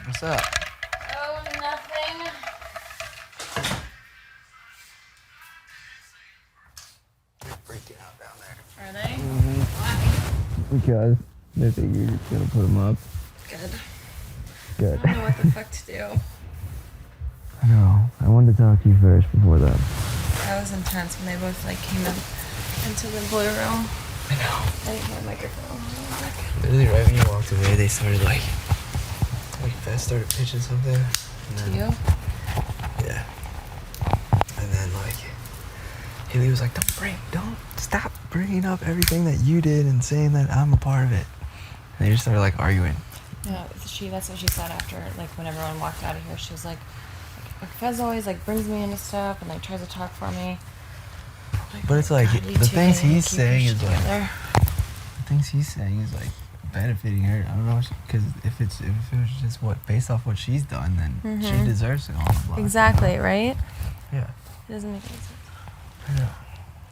What's up? Oh, nothing. They're freaking out down there. Are they? Mm-hmm. Why? Because they think you're just gonna put them up. Good. Good. I don't know what the fuck to do. I know. I wanted to talk to you first before that. That was intense when they both like came up into the blue room. I know. I didn't hear a microphone. Literally right when you walked away, they started like Fess started pitching something. And then, To you? Yeah. And then like Haley was like, don't stop bringing up everything that you did and saying that I'm a part of it. And they just started like arguing. Yeah, that's what she said after, like, when everyone walked out of here. She was like Fez always like brings me into stuff and like tries to talk for me. But it's like God, the things he's saying is like together. the things he's saying is like benefiting her. I don't know, because if it was just based off what she's done, then she deserves to go on the block. Exactly, you know? right? Yeah. It doesn't make any sense. I know.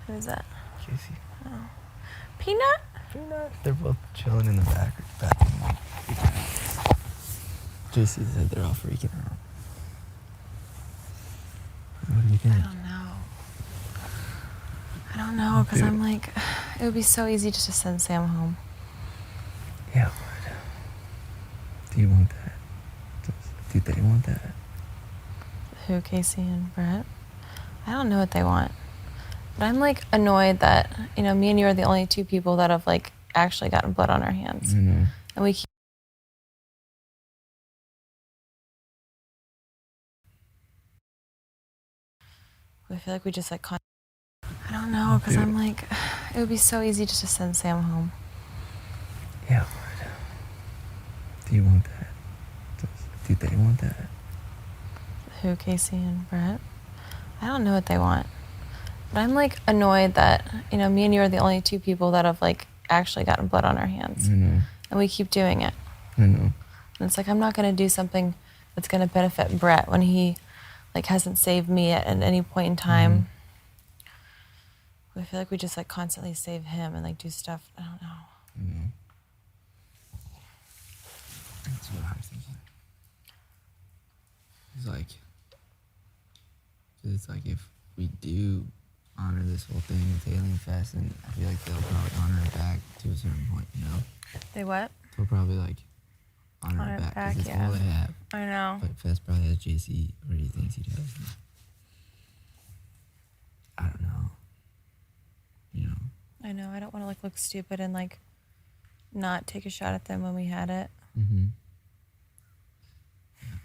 Who is that? Casey. Oh. Peanut? They're both chilling in the back room. JC said they're all freaking out. What do you think? I don't know, because I'm like, it would be so easy just to send Sam home. Yeah, but do you want that? Do they want that? Who, Casey and Brett? I don't know what they want. But I'm like annoyed that, me and you are the only two people that have like actually gotten blood on our hands. I know. And we keep I feel like we just like I don't know, because I'm like, it would be so easy just to send Sam home. Yeah, but do you want that? Do they want that? Who, Casey and Brett? I don't know what they want. But I'm like annoyed that, me and you are the only two people that have like actually gotten blood on our hands. I know. And we keep doing it. I know. And it's like, I'm not going to do something that's going to benefit Brett when he like hasn't saved me at any point in time. I feel like we just like constantly save him and like do stuff. I don't know. I know. That's what I'm thinking. It's like if we do honor this whole thing with Haley and Fess, and I feel like they'll probably honor it back to a certain point, They what? They'll probably like honor it back because it's all they have. I know. But Fess probably has JC, or he thinks he does. I don't know. I know. I don't want to like look stupid and like not take a shot at them when we had it. Mm-hmm. Yeah.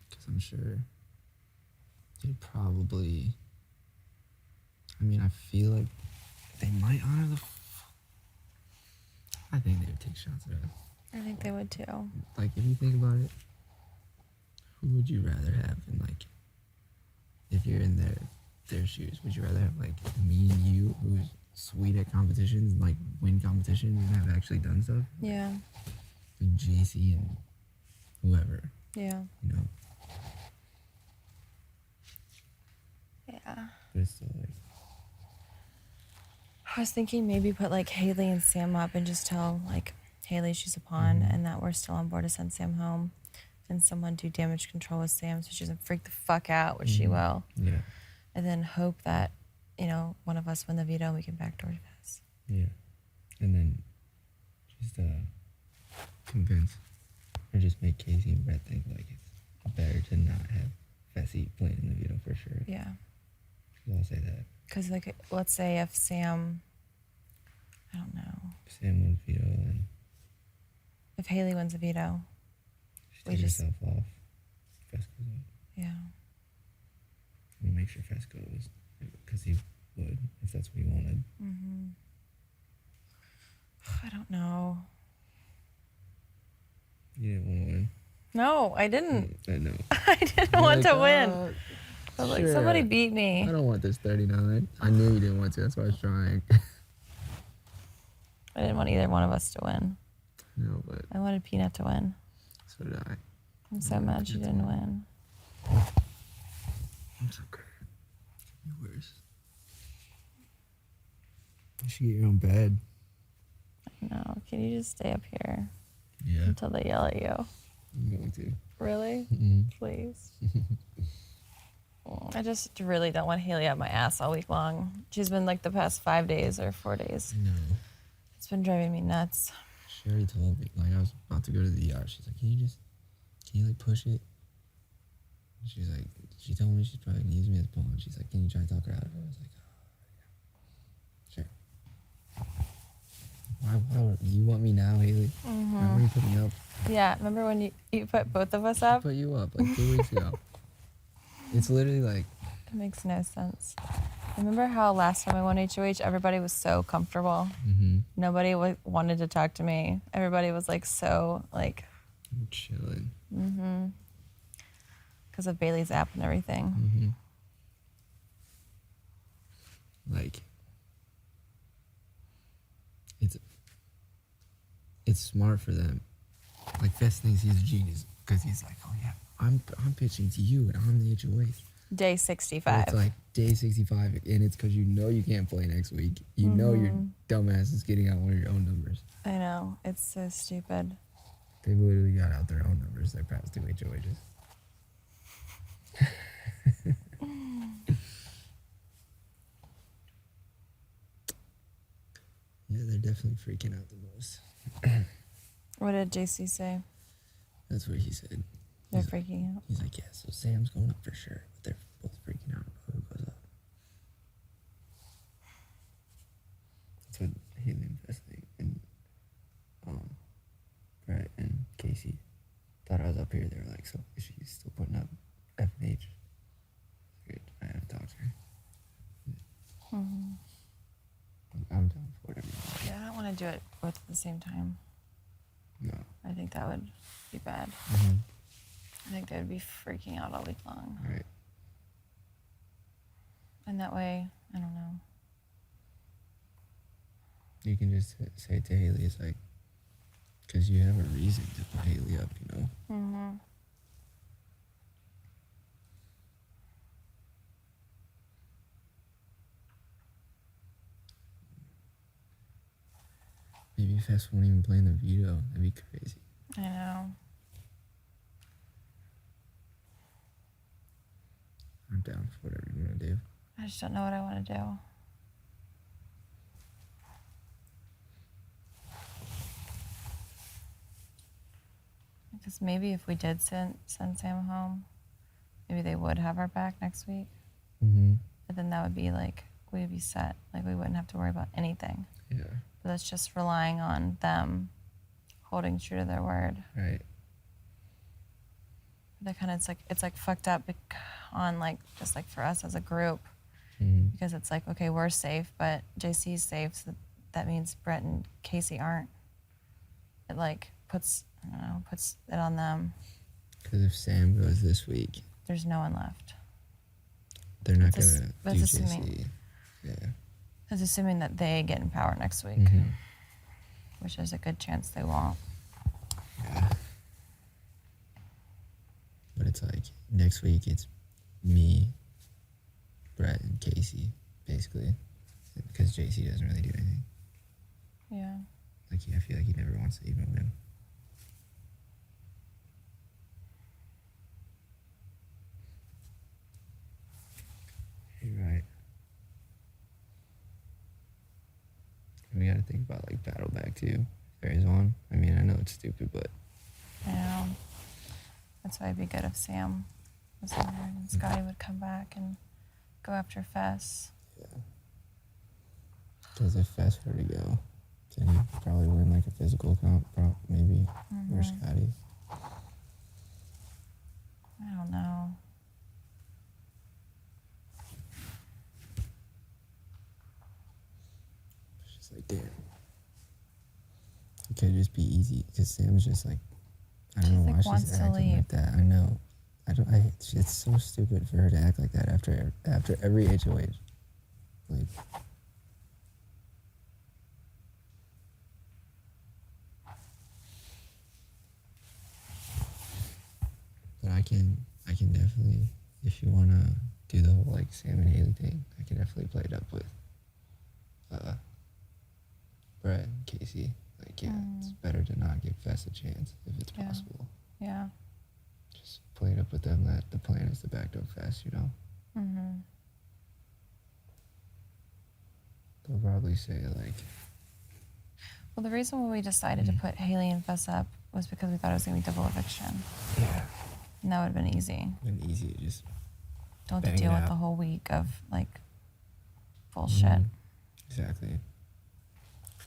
Because I'm sure they'd probably. I mean, I feel like they might honor the. I think they would take shots at us. I think they would too. Like, if you think about it, who would you rather have? And like, if you're in their shoes, would you rather have like me and you, who's sweet at competitions and like win competitions and have actually done stuff? Yeah. Like JC and whoever. Yeah. Yeah. But it's still like. I was thinking maybe put like Haley and Sam up and just tell like Haley she's a pawn and that we're still on board to send Sam home. And someone do damage control with Sam so she doesn't freak the fuck out, which she will. Yeah. And then hope that, one of us win the veto and we can backdoor Fess. Yeah. And then just convince or just make Casey and Brett think like it's better to not have Fessy playing in the veto for sure. Yeah. I'll say that. Because like, let's say if Sam, I don't know. Sam wins veto and If Haley wins a veto, she takes herself off. Fess goes up. Yeah. We'll make sure Fess goes because he would if that's what he wanted. I don't know. You didn't want to win. No, I didn't. I know. I didn't want to win. I was like, somebody beat I me. don't want this 39. I knew you didn't want to. That's why I was trying. I didn't want either one of us to win. No, but I wanted Peanut to win. so did I. I'm so mad she didn't win. I'm so good. Could be worse. You should get your own bed. No, can you just stay up here Yeah. until they yell at you? I'm going to. Really? Mm-mm. Please. I just really don't want Haley up my ass all week long. She's been like the past 5 days or 4 days. No. It's been driving me nuts. She already told me, like, I was about to go to the ER. She's like, can you like push it? And she's like, she told me she's probably gonna use me as a pawn. She's like, can you try to talk her out of it? I was like, oh, yeah. Sure. Why you want me now, Haley? Why were you put me up? Yeah, remember when you put both of us I up? put you up like 2 weeks ago. It's literally like, It makes no sense. Remember how last time I won HOH, everybody was so comfortable. Nobody wanted to talk to me. Everybody was like so like I'm chilling. because of Bailey's app and everything. Like, it's smart for them. Like, Fest thinks he's a genius because he's like, oh yeah, I'm pitching to you and I'm the HOH. Day But 65. it's like day 65, and it's because you know you can't play next week. You know your dumbass is getting out one of your own numbers. I know. It's so stupid. They literally got out their own numbers. Their past 2 HOHs. Yeah, they're definitely freaking out the most. What did JC say? That's what he said. They're freaking out. He's like, yeah, so Sam's going up for sure, but they're both freaking out about who goes up. That's what Haley and Fest think. And Brett and Casey thought I was up here. They were like, so is she still putting up F and H? Good. I have to talk to her. I'm down for whatever. Yeah, I don't want to do it both at the same time. No. I think that would be bad. I think they would be freaking out all week long. Right. And that way, I don't know. You can just say to Haley, it's like, because you have a reason to put Haley up, you know? Maybe Fest won't even play in the veto. That'd be crazy. I know. I'm down for whatever you want to do. I just don't know what I want to do. Because maybe if we did send Sam home, maybe they would have our back next week. But then that would be like, we would be set. Like, we wouldn't have to worry about anything. Yeah. But that's just relying on them holding true to their word. Right. That kind of, it's like fucked up on like, just like for us as a group. Because it's like, okay, we're safe, but JC's safe, so that means Brett and Casey aren't. It like puts it on them. Because if Sam goes this week, There's no one left. they're not going to do that's assuming. JC. Yeah. It's assuming that they get in power next week, which is a good chance they won't. Yeah. But it's like, next week it's me, Brett, and Casey, basically. Because JC doesn't really do anything. Yeah. Like, I feel like he never wants to even win. You're right. And we gotta think about, like, battle back, too. Barry's on. I mean, I know it's stupid, but... I know. That's why it'd be good if Sam was in there and Scotty would come back and go after Fess. Yeah. Because if Fess were to go, then he'd probably win, like, a physical comp, maybe. Or Scotty. I don't know. It's just like, damn. It could just be easy. Because Sam's just like, I don't know like, why wants she's to acting leave. like that. I know. It's so stupid for her to act like that after every HOH. Like, but I can definitely, if you want to do the whole like Sam and Haley thing, I can definitely play it up with Brett and Casey. Like, yeah, it's better to not give Fess a chance if it's possible. Yeah. Just play it up with them that the plan is to backdoor Fess, you know? Mm-hmm. They'll probably say, like, Well, the reason why we decided to put Haley and Fess up was because we thought it was going to be double eviction. yeah, And that would have been easy. been easy to just Don't have bang to deal it with out. the whole week of like bullshit. Exactly.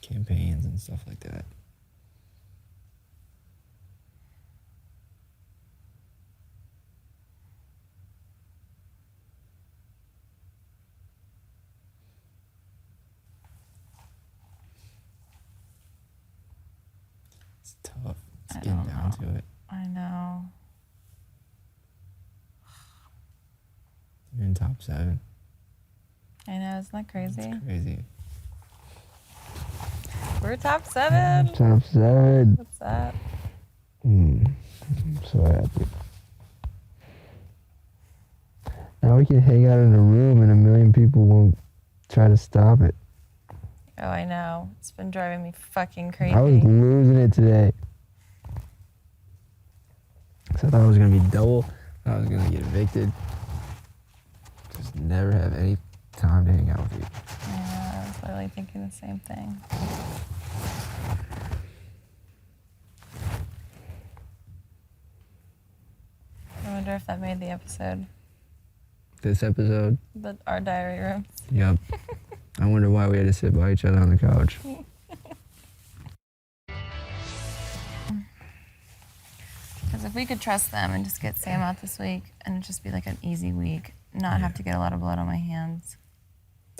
Campaigns and stuff like that. It's tough. It's I getting don't down know. to it. I know. You're in top 7. I know. Isn't that crazy? It's crazy. We're top 7. Top 7. What's up? I'm so happy. Now we can hang out in a room and a million people won't try to stop it. Oh, I know. It's been driving me fucking crazy. I was losing it today. So I thought I was going to be double. I was going to get evicted. Just never have any time to hang out with you. I know. I was literally thinking the same thing. I wonder if that made the episode. This episode? Our diary rooms. Yep. I wonder why we had to sit by each other on the couch. Because if we could trust them and just get Sam out this week and it just be like an easy week, not have to get a lot of blood on my hands,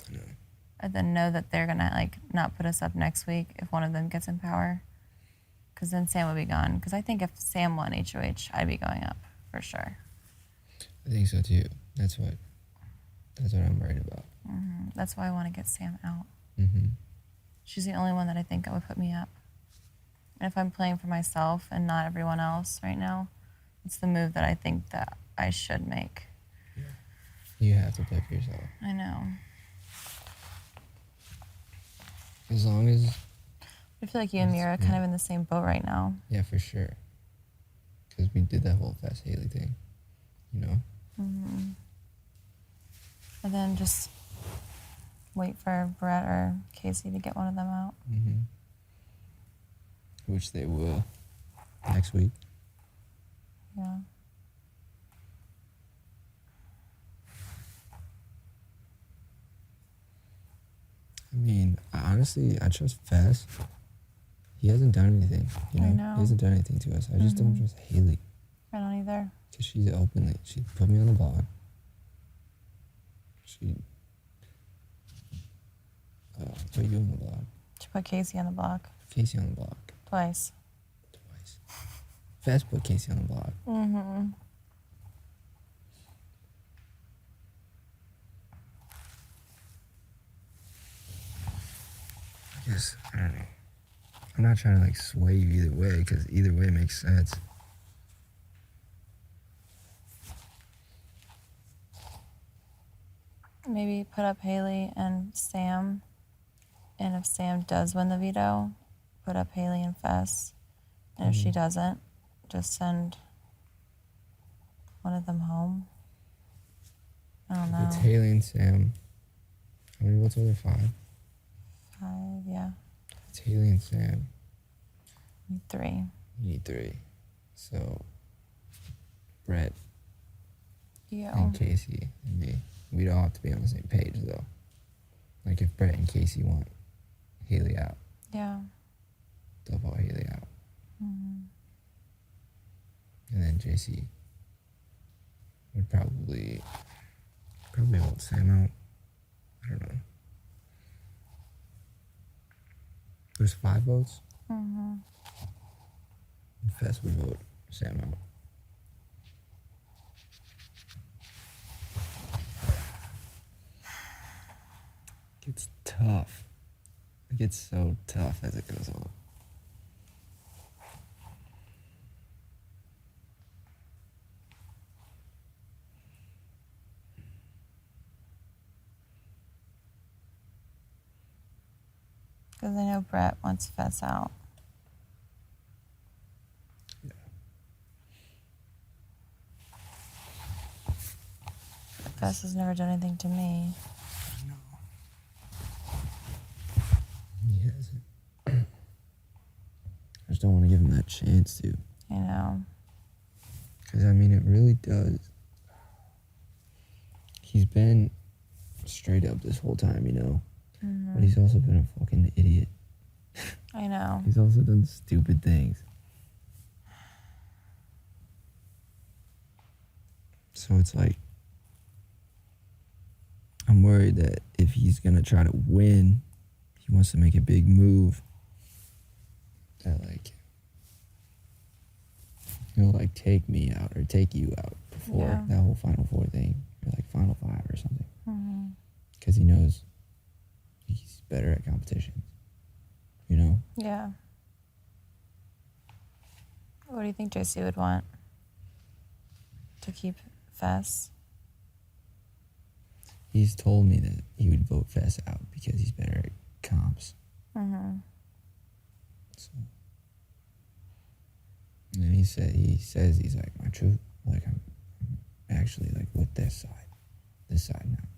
I know. and then know that they're gonna like not put us up next week if one of them gets in power, because then Sam would be gone. Because I think if Sam won HOH, I'd be going up for sure. I think so too. That's what I'm worried about. That's why I want to get Sam out. Mm-hmm. She's the only one that I think that would put me up. And if I'm playing for myself and not everyone else right now, it's the move that I think that I should make. You have to play for yourself. I know. As long as, I feel like you and Mira are kind of in the same boat right now. yeah, for sure. Because we did that whole Fast Haley thing, you know? And then just wait for Brett or Casey to get one of them out. Mm-hmm. Which they will next week. Yeah. I mean, honestly, I trust Fast. He hasn't done anything, you know? I know. He hasn't done anything to us. I just don't trust Haley. I don't either. Because she put me on the blog. She put you on the blog. She put Casey on the block Casey on the blog. twice. Twice. Fast put Casey on the blog. Mm-hmm. I guess, I don't know. I'm not trying to like sway you either way, because either way makes sense. Maybe put up Haley and Sam. And if Sam does win the veto, put up Haley and Fess. And if she doesn't, just send one of them home. I don't know. It's Haley and Sam. How many votes are there? 5? 5, yeah. It's Haley and Sam. 3. You need 3. So, Brett Yeah. and Casey and me. We'd all have to be on the same page, though. Like, if Brett and Casey want Haley out, Yeah. they'll vote Haley out. And then JC would probably vote Sam out. I don't know. There's 5 votes. And Fess would vote Sam out. It's tough. It gets so tough as it goes on. Because I know Brett wants Fess out. Yeah. Fess has never done anything to me. I know. He hasn't. I just don't want to give him that chance to. I know. Because, I mean, it really does. He's been straight up this whole time, you know? Mm-hmm. But he's also been a fucking idiot. I know. He's also done stupid things. So it's like, I'm worried that if he's going to try to win, he wants to make a big move, that, like, he'll, like, take me out or take you out before Yeah. that whole Final Four thing, or, like, Final Five or something. Mm-hmm. Because he knows he's better at competitions, you know? Yeah. What do you think JC would want? To keep Fess? He's told me that he would vote Fess out because he's better at comps. Mm-hmm. So, and then he says he's like, my truth, like I'm actually like with this side now.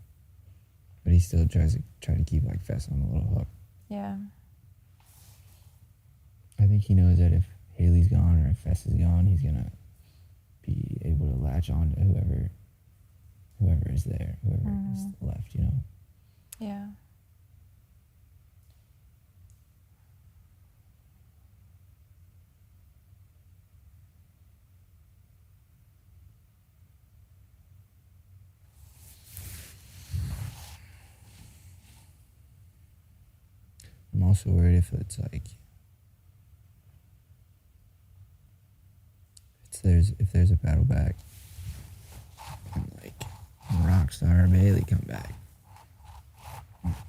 But he still tries to keep like Fess on the little hook. Yeah. I think he knows that if Haley's gone or if Fess is gone, he's gonna be able to latch on to whoever is there, whoever is left, you know. Yeah. I'm also worried if it's like if there's a battle back and like Rockstar or Bailey come back.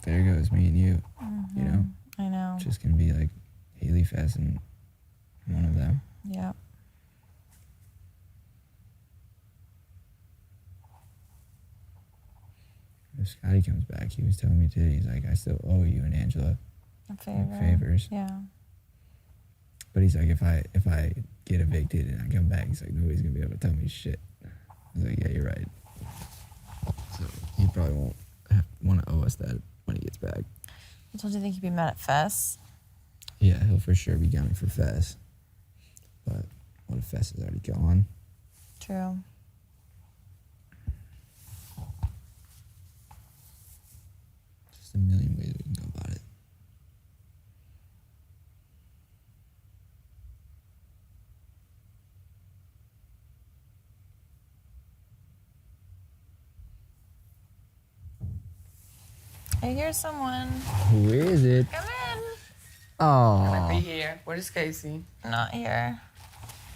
There goes me and you. Mm-hmm. You know? I know. It's just gonna be like Haley Fess and one of them. Yeah. If Scotty comes back, he was telling me today, he's like, I still owe you and Angela A favor. like favors. Yeah. But he's like, if I get evicted and I come back, he's like, nobody's gonna be able to tell me shit. I was like, yeah, you're right. So he probably won't want to owe us that when he gets back. I told you think he'd be mad at Fess. Yeah, he'll for sure be gunning for Fess. But what if Fess is already gone? True. Just a million ways we can go about it. I hear someone. Who is it? Come in. Can I be Oh, here? Where is Casey? Not here.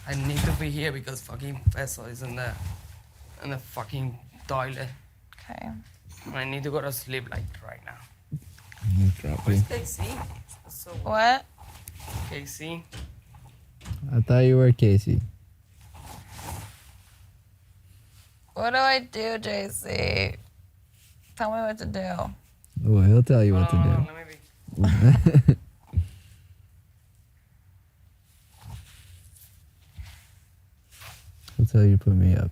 I need to be here because fucking Fessa is in the fucking toilet. Okay. I need to go to sleep like right now. probably. Where's Casey? So What? Casey? I thought you were Casey. What do I do, JC? Tell me what to do. Oh, he'll tell you what to do. Let me be. He'll tell you to put me up.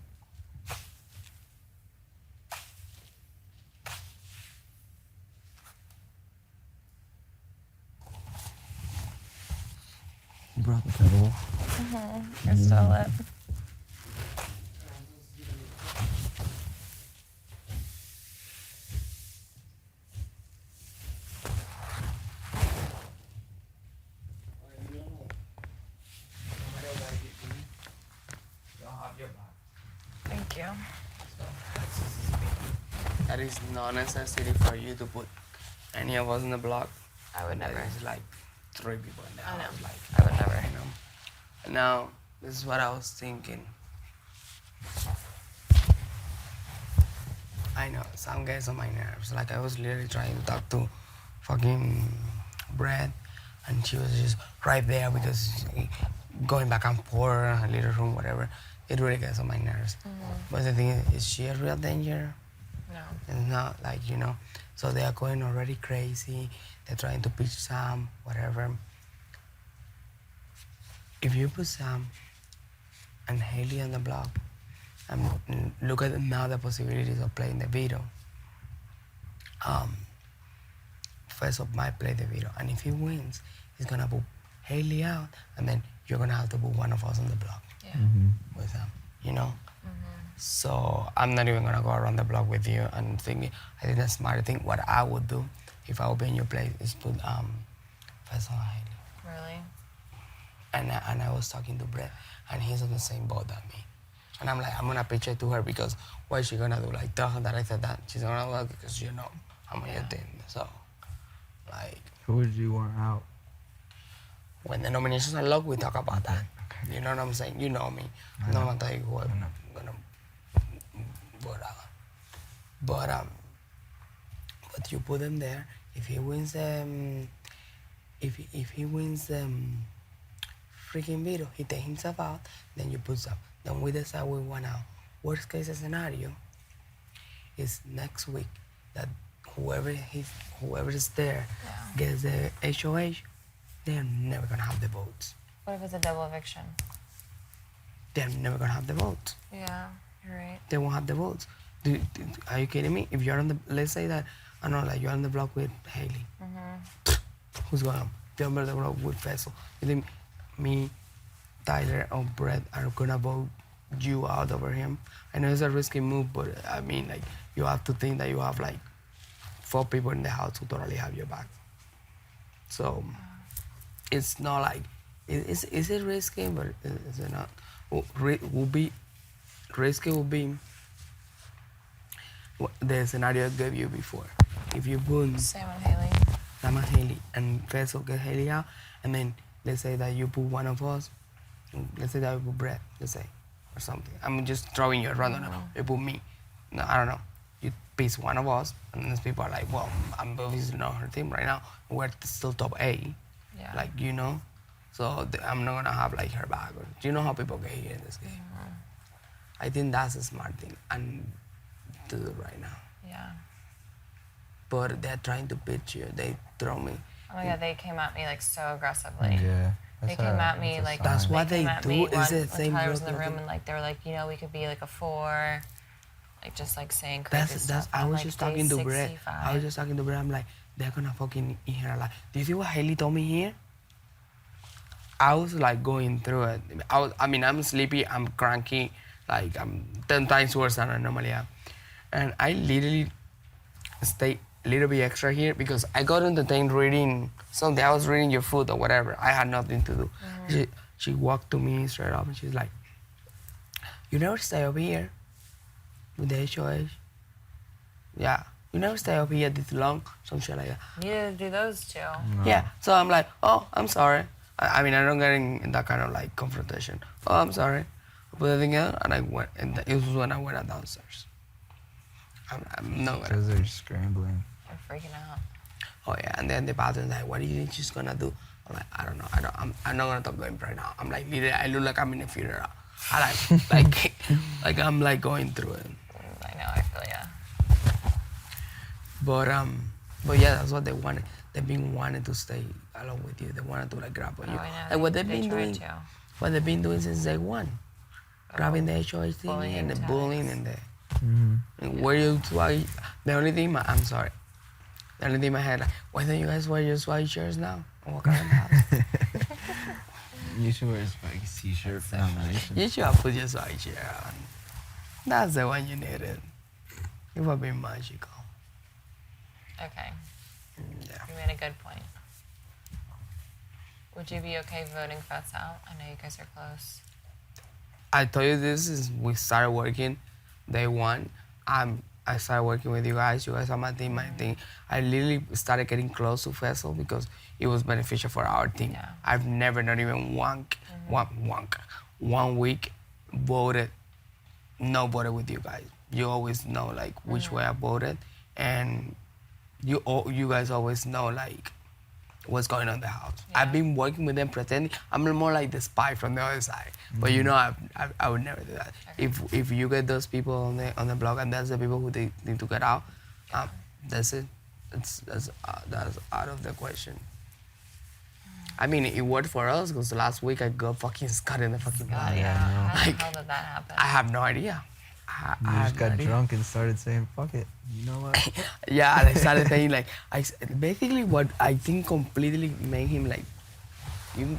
You brought the pebble. You're still lit. Thank you. That is not necessary for you to put any of us in the block. I would never. There's like 3 people in the I know. house. Like, I would never. you know. And now, this is what I was thinking. I know, some guys on my nerves. Like, I was literally trying to talk to fucking Brad, and she was just right there because going back and forth, a little room, whatever. It really gets on my nerves. But the thing is she a real danger? No. It's not like, you know. So they are going already crazy. They're trying to pitch Sam, whatever. If you put Sam and Haley on the block, and look at now the possibilities of playing the video. Faisal might play the video, and if he wins, he's gonna put Haley out, and then you're gonna have to put one of us on the block Yeah. with him, you know? So I'm not even gonna go around the block with you and thinking, I think that's smart. I think what I would do if I would be in your place is put Faisal and Haley. Really? And I was talking to Brett, and he's on the same boat as me. And I'm like, I'm gonna pitch it to her because what is she gonna do? Like, tell her that I said that. She's gonna work because you know I'm on your team. So, like, Who would you want out? when the nominations are locked, we talk about that. Okay. You know what I'm saying? You know me. I I'm not know. gonna tell you who I'm I know. gonna vote out. But you put him there. If he wins, if he wins freaking video, he takes himself out. Then you put up. Then we decide we want out. Worst case scenario is next week that whoever is there gets the HOH. They're never gonna have the votes. What if it's a double eviction? They're never gonna have the votes. Yeah, you're right. They won't have the votes. Are you kidding me? If you're on the, let's say that, I don't know, like you're on the block with Haley. Who's going to be on the block with Faisal? You think me, Tyler, or Brett are gonna vote you out over him? I know it's a risky move, but I mean, like, you have to think that you have like 4 people in the house who totally have your back. So it's not like, is it risky? But is it not? Will be risky. Will be the scenario I gave you before. If you put Sam and Haley. Sam and Haley and Faisal get Haley out, and then let's say that you put one of us, let's say that you put Brett, let's say, or something. I'm just throwing you a random number. You put me. No, I don't know. You piece one of us, and then people are like, well, I'm obviously not her team right now. We're still top A. Yeah. Like, you know? So I'm not gonna have like her back. Or, do you know how people get here in this game? I think that's a smart thing and to do right now. Yeah. But they're trying to pitch you. They throw me. Oh my god, they came at me like so aggressively. Yeah. They came at me like That's what came they at do, me is when it same Tyler was in the group room looking- and like they were like, you know, we could be like a 4, like just like saying crazy That's stuff. I on, was like, just day talking to Brett. 65. I was just talking to Brett. I'm like, they're gonna fucking eat her alive. Do you see what Haley told me here? I was like going through it. I mean, I'm sleepy, I'm cranky, like I'm 10 times worse than I normally am. And I literally stay a little bit extra here because I got entertained reading something. I was reading your food or whatever. I had nothing to do. She walked to me straight up and she's like, you never stay over here with the HOH? Yeah. You never stay over here this long? Some shit like that. You need to do those two. Yeah. So I'm like, oh, I'm sorry. I mean, I don't get in that kind of like confrontation. Oh, I'm sorry. I put the thing out and I went, and it was when I went downstairs. I'm not gonna. Because they're scrambling. I'm freaking out. Oh yeah, and then the bathroom's like, what do you think she's gonna do? I'm like, I don't know. I'm not gonna talk to him right now. I'm like, literally, I look like I'm in a funeral. I like I'm like going through it. I know, I feel ya. But yeah, that's what they wanted. They've been wanting to stay along with you. They wanted to like grab on you. Oh, I know. Like what they've They been tried doing. to. What they've been doing since day one. Grabbing the HOH thing bullying and the tags. bullying and the and wear your swag. The only thing I'm sorry. The only thing in my head, like, why don't you guys wear your swag shirts now? And walk around the house. You should wear a Spike's t-shirt for nomination. You should have put your swag shirt on. That's the one you needed. It would be magical. Okay, Yeah. you made a good point. Would you be okay voting Fats out? I know you guys are close. I told you this is we started working day one. I started working with you guys. You guys are my team, my thing. I literally started getting close to Faisal because it was beneficial for our team. Yeah. I've never, not even one week voted, no voted with you guys. You always know like which way I voted, and you guys always know like what's going on in the house. Yeah. I've been working with them pretending I'm more like the spy from the other side. But you know, I would never do that. Okay. If you get those people on the block and that's the people who they need to get out, that's it. That's out of the question. I mean, it worked for us because last week I got fucking scut in the fucking God, block. yeah. How the Like, hell did that happen? I have no idea. You I just have no got idea. drunk and started saying, "Fuck it." You know what? Yeah, and I started saying like, basically what I think completely made him like, you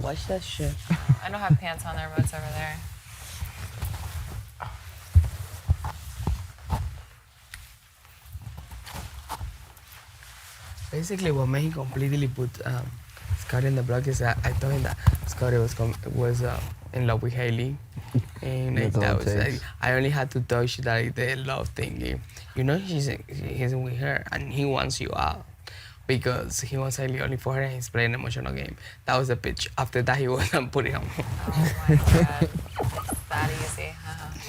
watch that shit. I don't have pants on. The remote's over there. Basically, what made him completely put Scotty in the block is that I told him that Scotty was in love with Haley, and like, That's all that it was like, takes. I only had to touch that the love thingy. You know, he's with her, and he wants you out because he wants Haley only for her, and he's playing an emotional game. That was the pitch. After that, he wasn't putting him. Oh my god. It's that easy.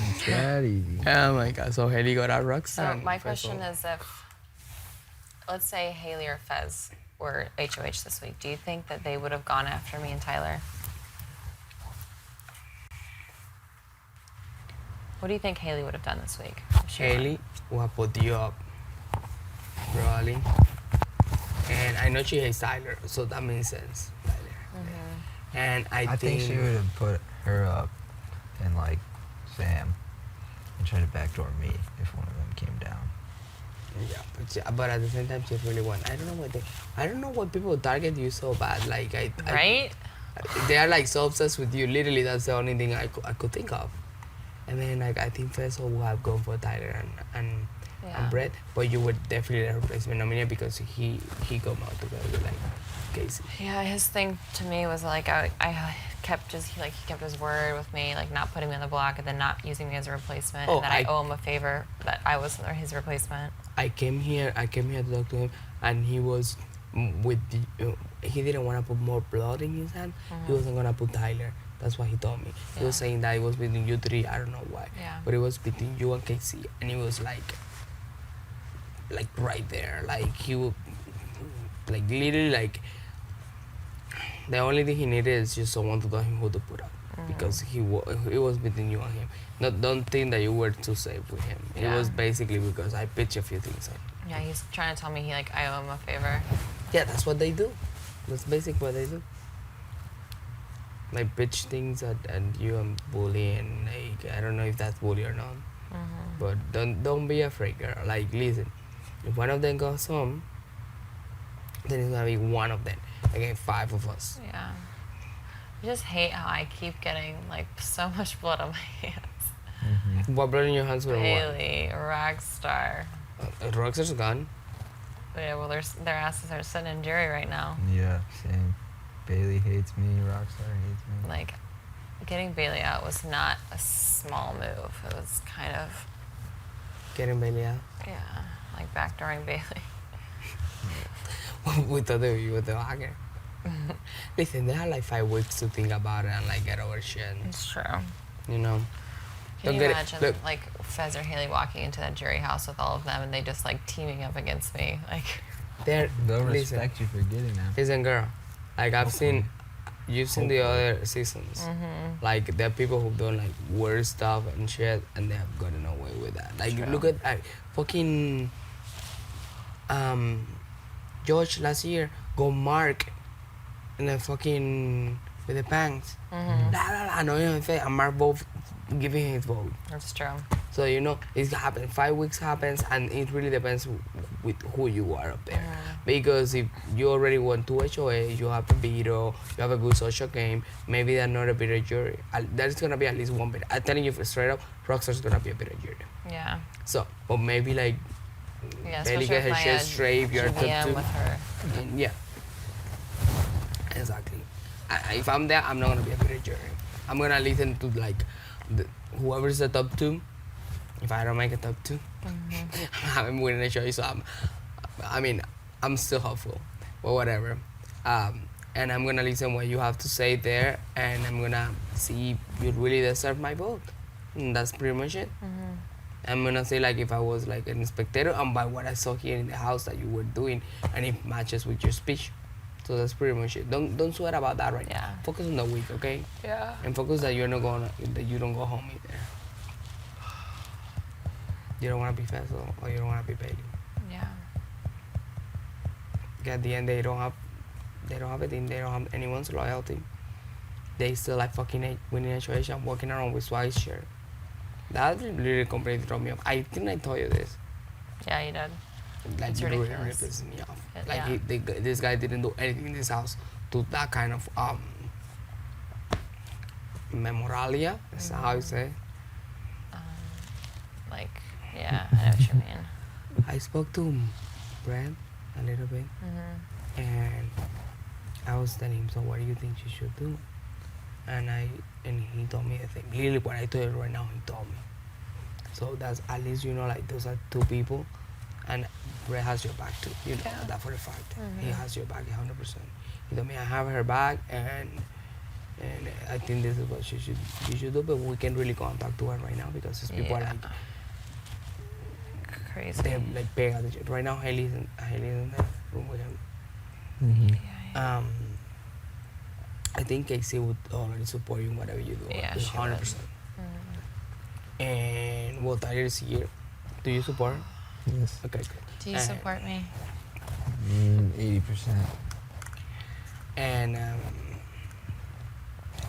It's that easy. Oh my god! So Haley got out rocks. So my question is, if let's say Haley or Fez were HOH this week, do you think that they would have gone after me and Tyler? What do you think Haley would have done this week? if she won? Haley will put you up, probably. And I know she hates Tyler, so that makes sense. Tyler. And I think she would have put her up and like Sam and tried to backdoor me if one of them came down. Yeah, but at the same time, she really won. I don't know why people target you so bad. Like Right? they are like so obsessed with you. Literally, that's the only thing I could think of. And then like I think Faisal would have gone for Tyler and Yeah. Brett, but you would definitely the replacement nominee because he come out together with like Casey. Yeah, his thing to me was like I kept he kept his word with me, like not putting me on the block and then not using me as a replacement, Oh, and that I I- owe him a favor that I was his replacement. I came here to talk to him, and he was with the. He didn't want to put more blood in his hand. He wasn't gonna put Tyler. That's what he told me. He was Yeah. saying that it was between you three. I don't know why, Yeah. but it was between you and Casey, and he was like right there, like he would, like literally like. The only thing he needed is just someone to tell him who to put up, because it was between you and him. Don't think that you were too safe with him. It Yeah. was basically because I pitched a few things up. Yeah, he's trying to tell me I owe him a favor. Yeah, that's what they do. That's basically what they do. Like pitch things at you and bully, and like I don't know if that's bully or not. But don't be afraid, girl. Like listen, if one of them goes home, then it's gonna be one of them against 5 of us. Yeah. I just hate how I keep getting like so much blood on my hands. What blood in your hands for what? Haley, Rockstar. Roxer's gone. Yeah, well, their asses are sitting in jury right now. Yeah, same. Bailey hates me. Rockstar hates me. Like, getting Bailey out was not a small move. It was kind of, Getting Bailey out. yeah, like backdooring Bailey. with the hacker. Listen, they have like 5 weeks to think about it and like get over shit. It's true. You know. Can Don't you get it. imagine, Look. like, Fez or Haley walking into that jury house with all of them and they just, like, teaming up against me? Like, They'll They'll listen. respect you for getting that. Listen, girl. Like you've seen the other seasons. Like there are people who've done like weird stuff and shit, and they have gotten away with that. Like True. look at fucking George last year go Mark and then fucking with the pangs. Blah blah blah. No, and Mark both giving his vote. that's true. So you know it's happened. 5 weeks happens, and it really depends with who you are up there. Because if you already won 2 HOA, you have a veto, you have a good social game. Maybe they're not a better jury. There's gonna be at least one better. I'm telling you straight up, Rockstar's gonna be a better jury. Yeah. So, but maybe like Yeah, Bailey especially get her with my shit straight. If you're top GBM 2. with her. Yeah. Exactly. If I'm there, I'm not gonna be a better jury. I'm gonna listen to like whoever's the top 2. If I don't make a top 2, I haven't winning a choice. So I'm still hopeful, but whatever. And I'm gonna listen what you have to say there, and I'm gonna see if you really deserve my vote. And that's pretty much it. I'm gonna say like if I was like an spectator, and by what I saw here in the house that you were doing, and it matches with your speech. So that's pretty much it. Don't sweat about that right now. Yeah. Focus on the week, okay? Yeah. And focus that you don't go home either. You don't want to be Faisal or you don't want to be Bailey. Yeah. At the end, they don't have a team. They don't have anyone's loyalty. They still like fucking winning HOH and walking around with Swag's shirt. That really completely threw me off. I think I told you this. Yeah, you did. Like, It's it really, ridiculous. really pisses me off. Yeah. This guy didn't do anything in this house to that kind of memoralia. Is that how you say it? Like, yeah, I know what you mean. I spoke to Brad a little bit, and I was telling him, so what do you think she should do? And he told me the thing. Literally, what I told you right now, he told me. So that's, at least, you know, like, those are two people, and Brad has your back too. You know Yeah. that for a fact. He has your back 100%. He told me I have her back, and I think this is what she should do. But we can't really go and talk to her right now because these people are Yeah. like, Crazy. they're like paying attention. Right now, Haley's in the room with him. Yeah. I think Casey would already support you in whatever you do. Yeah, she 100%. And well, Tyler is here. Do you support her? Yes. Okay, good. Do you And- support me? 80%. And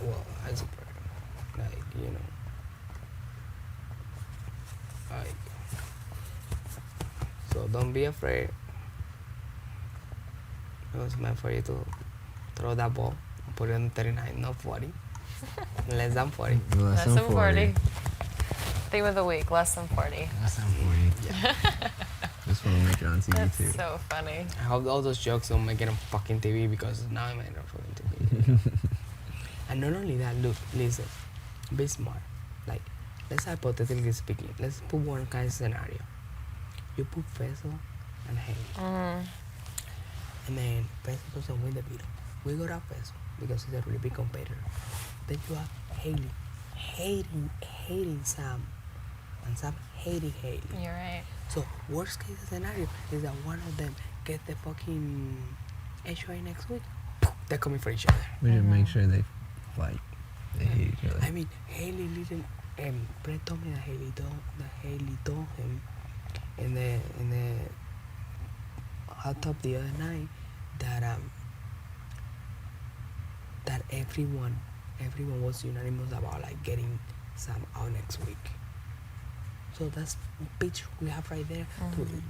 well, I support her. Like, you know, like, so don't be afraid. It was meant for you to throw that ball, put it on 39, not 40. Less than 40. Less than 40. Theme of the week, less than 40. Less than 40. Yeah. This one will make it on TV That's too. so funny. I hope all those jokes don't make it on fucking TV because now I'm making it on fucking TV. And not only that, look, listen, be smart. Like, let's hypothetically speaking, let's put one kind of scenario. You put Peso and Haley. And then Peso doesn't win the beetle. We got out Peso because he's a really big competitor. Then you have Haley hating Sam. And Sam hating Haley. You're right. So worst case scenario is that one of them get the fucking HOA next week. They're coming for each other. We should make sure they fight. They hate each other. I mean, Haley didn't. Brett told me that Haley told him in the hot tub the other night that that everyone was unanimous about like getting Sam out next week. So that's picture we have right there.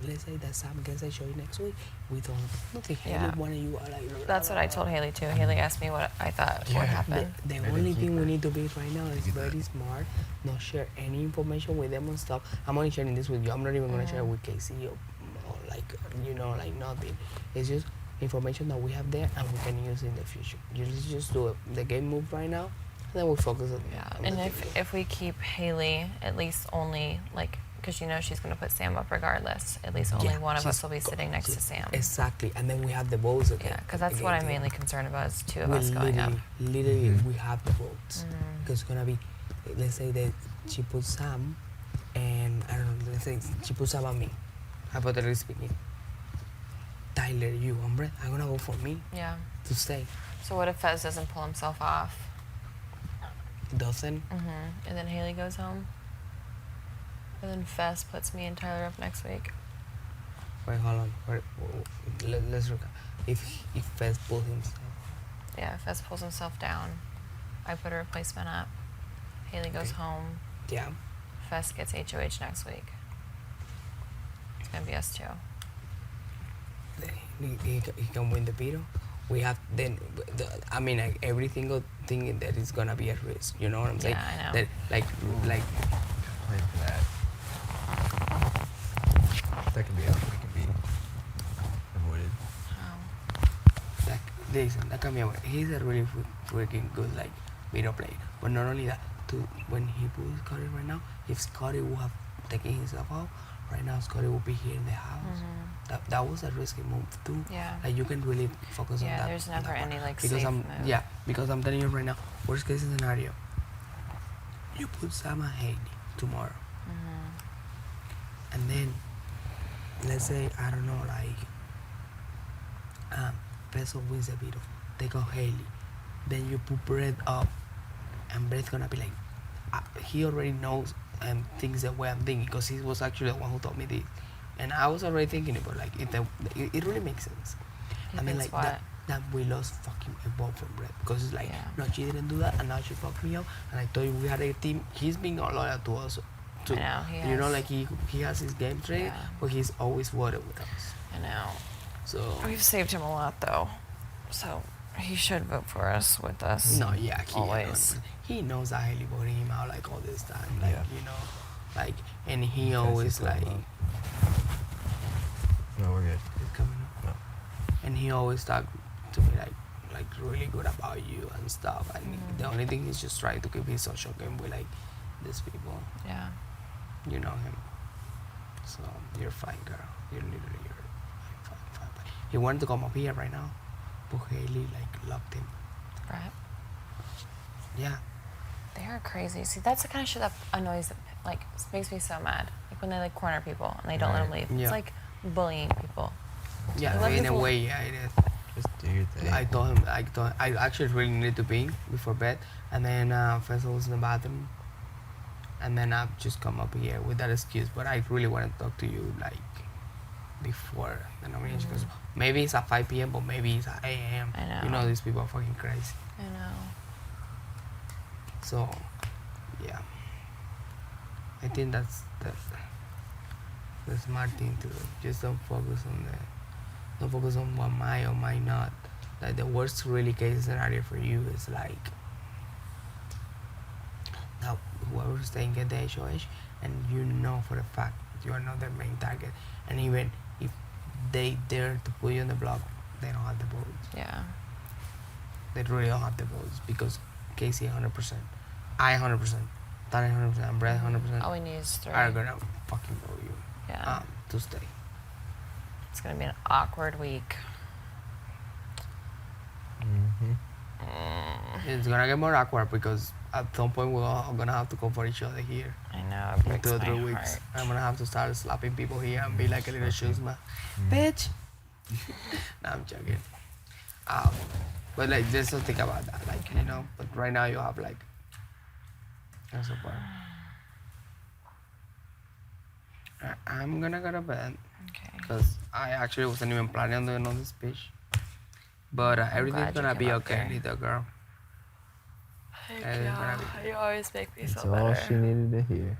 Let's say that Sam gets a show next week. We don't think Haley, Yeah. one of you are like. That's what I told Haley too. Haley asked me what I thought would happen. The Better only keep thing we that. need to be right now is very smart. Not share any information with them and stuff. I'm only sharing this with you. I'm not even gonna share it with Casey or like, you know, like nothing. It's just information that we have there and we can use in the future. You just do it. The game move right now, and then we focus on Yeah, on and the if game. if we keep Haley, at least only like, because you know she's gonna put Sam up regardless. At least only Yeah, one of us she's will be sitting next to Sam. Exactly, and then we have the votes again. Yeah, because that's what I'm again. mainly concerned about is two of We us going up. literally, we have the votes. Because it's gonna be, let's say that she puts Sam, and I don't know, let's say she puts Sam on me, hypothetically speaking. Tyler, you, and Brett are gonna go for me Yeah. to stay. So what if Fez doesn't pull himself off? Doesn't? And then Haley goes home? And then Fez puts me and Tyler up next week. Wait, hold on. Let's look. If Fez pulls himself, Yeah, Fez pulls himself down. I put a replacement up. Haley goes Okay. home. yeah. Fez gets HOH next week. It's gonna be us two. He can win the veto. We have then. I mean, like, every single thing that is gonna be at risk. You know what I'm saying? Yeah, I know. That like Play for that. That could be avoided. Like, listen, that can be aware. He's a really freaking good like video player. But not only that, when he puts Scotty right now, if Scotty would have taken himself out, right now Scotty would be here in the house. That was a risky move too. Yeah. Like, you can really focus on Yeah, that. there's on that never part. any, like, because safe I'm move. yeah, because I'm telling you right now, worst case scenario, you put Sam and Haley tomorrow. And then let's say, I don't know, like Peso wins the veto, take out Haley, then you put Brett up, and Brett's gonna be like, he already knows and thinks the way I'm thinking because he was actually the one who told me this, and I was already thinking about like it really makes sense. He And then thinks like what? that we lost fucking a vote from Brett because it's like, Yeah. no, she didn't do that, and now she fucked me up, and I told you we had a team. He's being loyal to us too. I know, he You know, has. like he has his game trade, Yeah. but he's always voted with us. I know. So We've saved him a lot though, so he should vote for us with us. no, yeah, Always. he knows that Haley voted him out like all this time, like Yeah. you know, like, and he Guys, always you pull like. him up. No, we're good. It's coming up. No. And he always talk to me like really good about you and stuff. And the only thing is just trying to keep his social game with like these people. Yeah. You know him. So you're fine, girl. You're fine. He wanted to come up here right now, but Haley like locked him. Right. Yeah. They are crazy. See, that's the kind of shit that annoys, like, makes me so mad. Like when they like corner people and they don't let them leave. Yeah. It's like bullying people. Yeah, let in a people- way, yeah, it is. Just do your thing. I told him, I actually really needed to pee before bed, and then Faisal was in the bathroom, and then I've just come up here with that excuse. But I really want to talk to you like before the nomination, because maybe it's at 5 p.m., but maybe it's at 8 a.m. I know. You know, these people are fucking crazy. I know. So, yeah, I think that's the smart thing to do. Just don't focus on what might or might not. Like the worst really case scenario for you is like that whoever's staying at the HOH, and you know for a fact you are not their main target, and even if they dare to put you on the block, they don't have the votes. Yeah. They really don't have the votes because Casey 100%, I 100%, Tani 100%, and Brett 100% All we need is 3. are gonna fucking vote you Yeah. to stay. It's gonna be an awkward week. Mm-hmm. It's gonna get more awkward because at some point we're all gonna have to go for each other here. I know. It In breaks 2 or my 3 weeks, heart. I'm gonna have to start slapping people here and be like a little shoesman, bitch. Nah, I'm joking. But like, just to think about that, like you know. But right now you have like, that's so far. I'm gonna go to bed Okay. because I actually wasn't even planning on doing all this speech. But everything's glad you gonna came be up okay, here. little girl. Everything's gonna be You always make me That's feel all better. she needed to hear.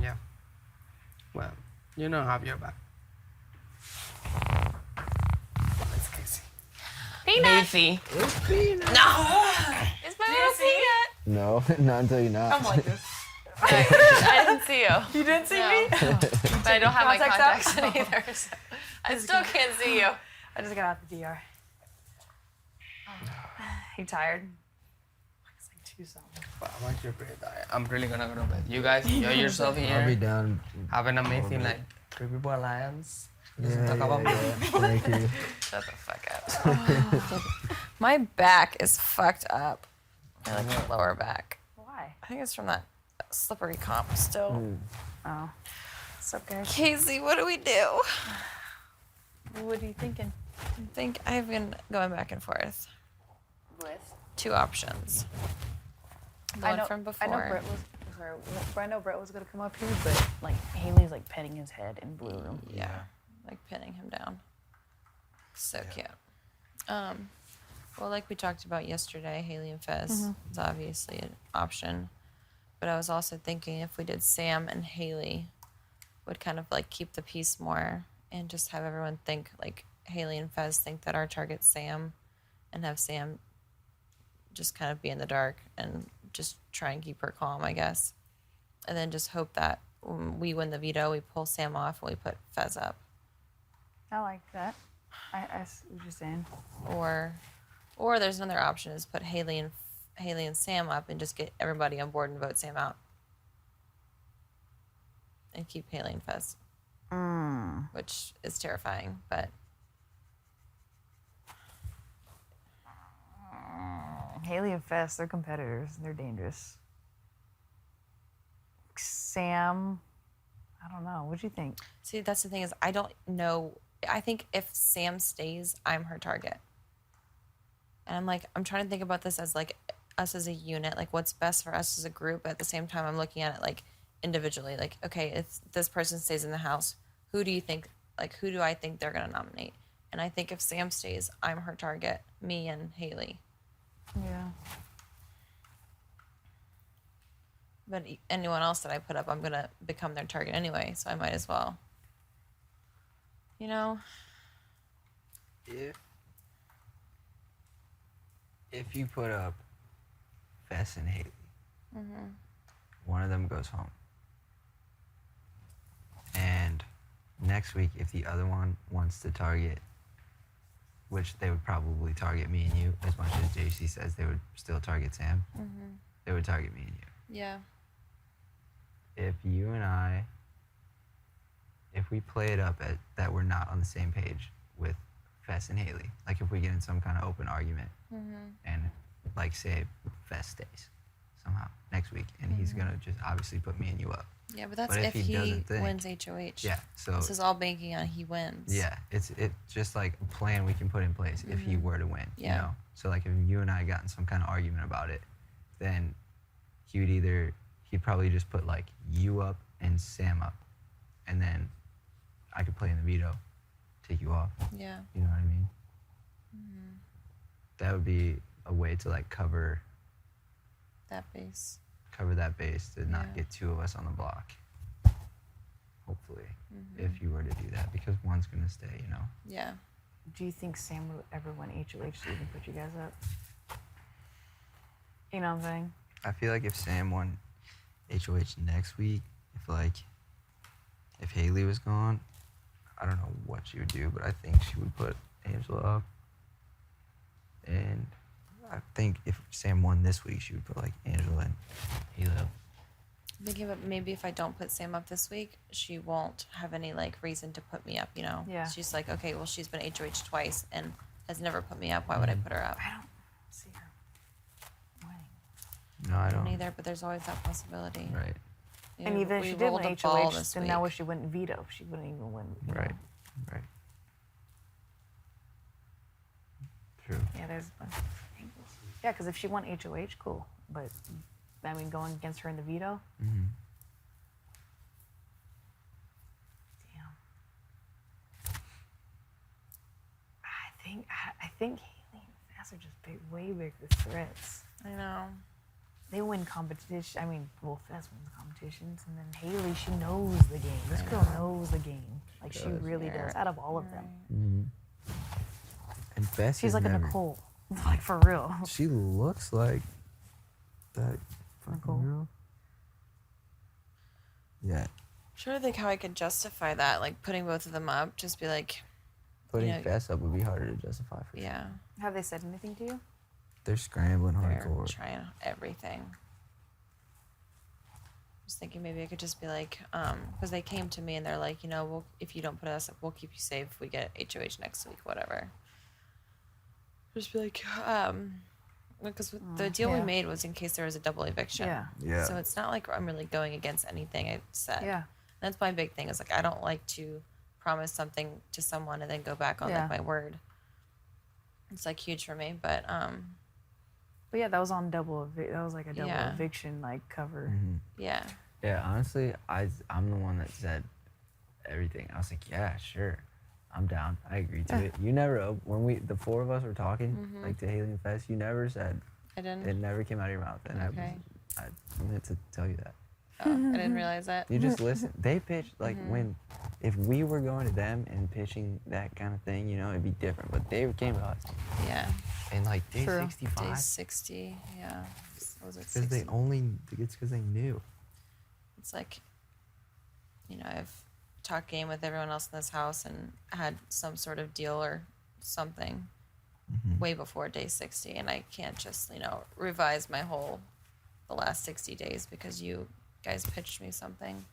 Yeah. Well, you know, have your back. It's Casey. Peanut. No. It's my little peanut. No, not until you're not. I'm like this. I didn't see you. You didn't see No. me? But I don't have my Contacts contacts in either. So I still can't see you. I just got out the DR. You tired? It's like 2 something. But I'm actually pretty tired. I'm really gonna go to bed. You guys enjoy yourself I'll be here. down. Have an amazing like 3 people alliance. Just Yeah, talk about yeah. Thank you. Shut the fuck up. My back is fucked up. My like lower back. Why? I think it's from that slippery comp still. Oh. What's up, guys? Casey, what do we do? What are you thinking? I think I've been going back and forth. With? 2 options. The one from before. I know Brett was. Sorry, I know Brett was gonna come up here, but like Haley's like petting his head in Blue Room. Yeah, like pinning him down. So cute. Well, like we talked about yesterday, Haley and Fez is obviously an option. But I was also thinking if we did Sam and Haley, would kind of like keep the peace more and just have everyone think like Haley and Fez think that our target's Sam, and have Sam just kind of be in the dark and just try and keep her calm, I guess. And then just hope that when we win the veto, we pull Sam off and we put Fez up. I like that. I see what you're saying. Or there's another option is put Haley and Sam up and just get everybody on board and vote Sam out. And keep Haley and Fez. Which is terrifying, but Haley and Fess, they're competitors. They're dangerous. Sam, I don't know. What do you think? see, that's the thing is I don't know. I think if Sam stays, I'm her target. And I'm trying to think about this as like us as a unit, like what's best for us as a group. But at the same time, I'm looking at it like individually. Like, okay, if this person stays in the house, who do I think they're gonna nominate? And I think if Sam stays, I'm her target, me and Haley. Yeah. But anyone else that I put up, I'm gonna become their target anyway, so I might as well. You know? If you put up Fess and Haley, one of them goes home. And next week, if the other one wants to target, which they would probably target me and you, as much as JC says they would still target Sam, they would target me and you. Yeah. If you and I, if we play it up at that we're not on the same page with Fess and Haley, like if we get in some kind of open argument and like say Fess stays somehow next week and he's gonna just obviously put me and you up. Yeah, but that's But if if he he doesn't think- wins HOH. Yeah, so This is all banking on he wins. yeah, it's just like a plan we can put in place if he were to win. Yeah. You know? So like if you and I got in some kind of argument about it, then he'd probably just put like you up and Sam up, and then I could play in the veto, take you off. Yeah. You know what I mean? That would be a way to like cover That base. that base to not Yeah. get two of us on the block. Hopefully, if you were to do that, because one's gonna stay. You know. Yeah. Do you think Sam would ever win HOH to even put you guys up? You know what I'm saying? I feel like if Sam won HOH next week, if Haley was gone, I don't know what she would do, but I think she would put Angela up. And I think if Sam won this week, she would put like Angela and Haley up. Thinking about maybe if I don't put Sam up this week, she won't have any like reason to put me up, you know? Yeah. She's like, okay, well, she's been HOH twice and has never put me up. Why would I put her up? I don't see her winning. No, I I don't don't. either, but there's always that possibility. Right, You And know, even if we she did rolled win a ball HOH, this then week. now what she wouldn't veto. She wouldn't even win. You know? right, right. True. Yeah, there's a bunch of angles. Yeah, because if she won HOH, cool. But I mean, going against her in the veto, Mm-hmm. damn. I think Haley and Fess are just way bigger threats. I know. They win competition. I mean, well, Fess wins competitions, and then Haley, she knows the game. This girl knows the game. Like she really does. Out of all of them, Mm-hmm. And Fess she's is like a never, Nicole, like for real. She looks like that fucking Nicole? girl. Yeah, I'm trying to think how I could justify that, like putting both of them up. Just be like, putting know- Fess up would be harder to justify for sure. yeah, Have they said anything to you? They're scrambling they're hardcore. trying everything. I was thinking maybe I could just be like, because they came to me and they're like, you know, we'll, if you don't put us up, we'll keep you safe if we get HOH next week, whatever. Just be like, because the deal we yeah. made was in case there was a double eviction. Yeah. Yeah. So it's not like I'm really going against anything I said. Yeah. That's my big thing is like I don't like to promise something to someone and then go back on Yeah. like my word. It's like huge for me, but But yeah, that was on double. That was like a double Yeah. eviction like cover. yeah. Yeah, honestly, I'm the one that said everything. I was like, yeah, sure, I'm down. I agree to it. You never, when the four of us were talking, like to Haley and Fess, you never said, I didn't. it never came out of your mouth. And Okay. I meant to tell you that. Oh, I didn't realize that. You just listen. They pitched, like if we were going to them and pitching that kind of thing, you know, it'd be different. But they came to us. Yeah. And like day True. Day 65, 60. Yeah. What was it? because 60? it's because they knew. It's like, you know, I've talked game with everyone else in this house and had some sort of deal or something way before day 60, and I can't just, you know, revise the last 60 days because you guys pitched me something.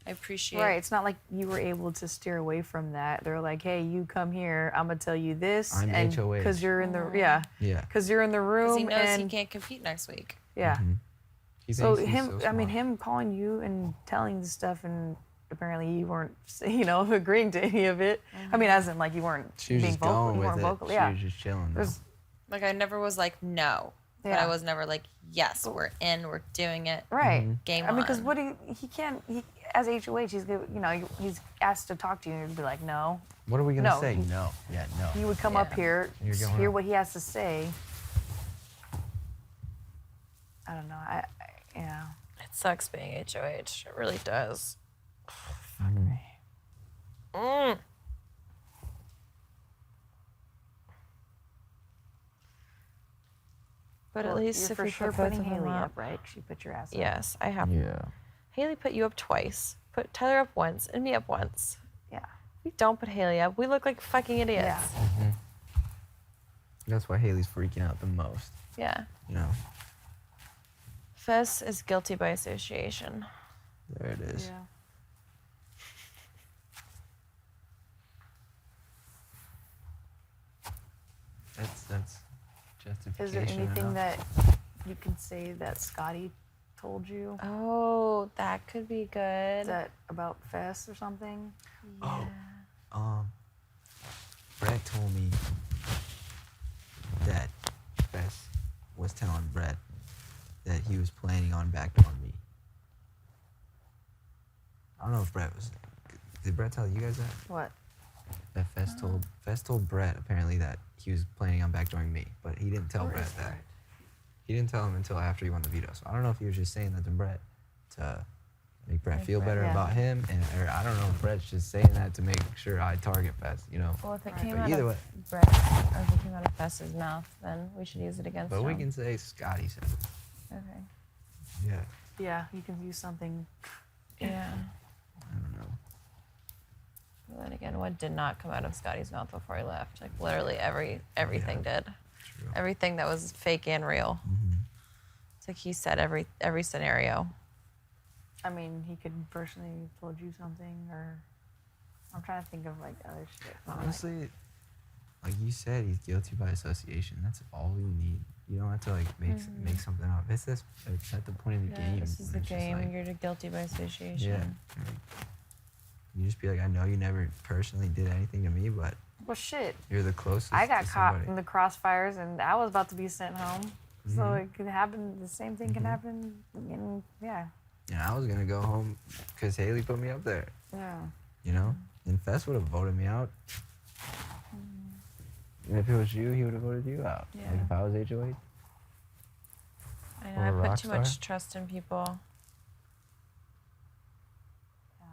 I appreciate. Right. It's not like you were able to steer away from that. They're like, hey, you come here. I'm gonna tell you this. I'm and HOH. because you're in the Yeah. because you're in the Because room he knows and he can't compete next week. yeah. He So thinks he's him, so I mean, smart. him calling you and telling the stuff, and apparently you weren't, you know, agreeing to any of it. I mean, as in like you weren't She was being just vocal. going You with weren't it. vocal. She Yeah. was just chilling. Though. There's- Like I never was like no, but Yeah. I was never like yes, we're in, we're doing it. Right. Game I mean, because on. what he can't, as HOH, he's good, you know, he's asked to talk to you and you'd be like, no. What are we gonna No, say? he- No. Yeah. No. You would come up Yeah. here, You're going hear up. what he has to say. I don't know. Yeah. sucks being HOH. It really does. Fuck me. But Well, at least you're if for we sure put both putting of them Haley up. up, right? She put your ass up. Yes, I have. Yeah. Haley put you up twice. Put Tyler up once and me up once. Yeah. We don't put Haley up. We look like fucking idiots. Yeah. That's why Haley's freaking out the most. Yeah. You know. Fess is guilty by association. There it is. Yeah. That's justification. Is there anything enough. that you can say that Scotty told you? Oh, that could be good. Is that about Fess or something? Oh, Brett told me that Fess was telling Brett that he was planning on backdooring me. I don't know if Brett was. Did Brett tell you guys that? What? That Fess told Brett apparently that he was planning on backdooring me, but he didn't tell Brett that. He didn't tell him until after he won the veto. So I don't know if he was just saying that to Brett to make Brett feel better yeah. about him, or I don't know if Brett's just saying that to make sure I target Fess, you know. Well, if it Right. came But out either of way- Brett, or if it came out of Fess's mouth, then we should use it against But him. we can say Scotty said it. Okay. Yeah, Yeah, you can use something. Yeah. I don't know. But then again, what did not come out of Scotty's mouth before he left? Like literally everything did. True. Everything that was fake and real. Mhm. It's like he said every scenario. I mean, he could personally have told you something, or I'm trying to think of like other shit. Honestly, like you said, he's guilty by association. That's all we need. You don't have to like make something up. It's at the point of the game. This is when the it's just game. like- You're guilty by association. yeah. You just be like, I know you never personally did anything to me, but Well, shit. you're the closest. I got to caught somebody. in the crossfires, and I was about to be sent home. So Mhm. it could happen. The same thing can happen. Yeah. And I was gonna go home because Haley put me up there. Yeah. You know, and Fess would have voted me out. And if it was you, he would have voted you out. Like Yeah. if I was HOH. I know. Or I a put rock too much star? trust in people. Yeah.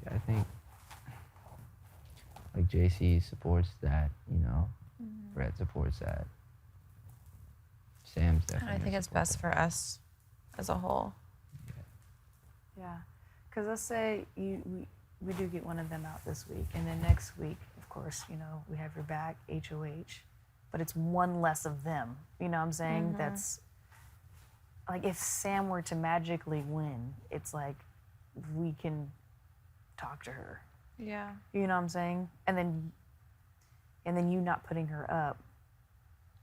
Yeah, I think like JC supports that. You know, Brett supports that. Sam's And definitely. I think gonna it's support best for us as a whole. Yeah. Because let's say we do get one of them out this week, and then next week, of course, you know, we have your back, HOH, but it's one less of them. You know what I'm saying? That's like if Sam were to magically win, it's like we can talk to her. Yeah. You know what I'm saying? And then you not putting her up,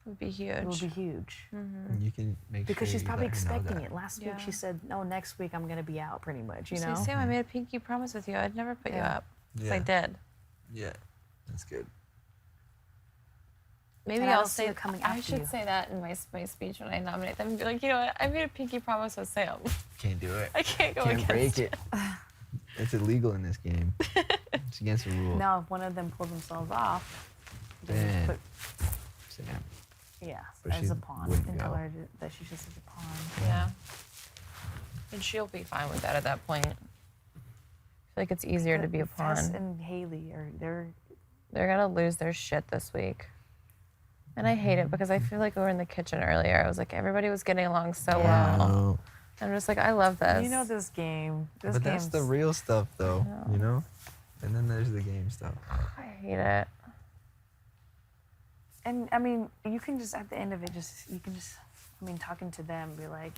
It would be it would huge. be huge. And you can make Because sure she's you probably let her know expecting that. it. Last Yeah. week she said, "No, next week I'm gonna be out," pretty much. You Say, know? Sam, I made a pinky promise with you. I'd never put you Yeah. up. 'Cause I Yeah. did. Yeah, that's good. Maybe And I I'll don't see say it coming I after should you. say that in my speech when I nominate them. And be like, you know what? I made a pinky promise with Sam. Can't do it. I can't go Can't against break it. It's illegal in this game. It's against the rules. Now, if one of them pull themselves off, then Then- put, Sam. yeah, But as she a pawn, wouldn't and tell go. her that she's just a pawn. Yeah. And she'll be fine with that at that point. I feel like it's easier to be a Fess pawn. and Haley they're They're gonna lose their shit this week. And I hate it because I feel like we were in the kitchen earlier. I was like, everybody was getting along so Yeah. well. No. I'm just like, I love this. you know this game. This But that's the game's- real stuff, though. You know. And then there's the game stuff. I hate it. And I mean, you can just at the end of it, talking to them, be like,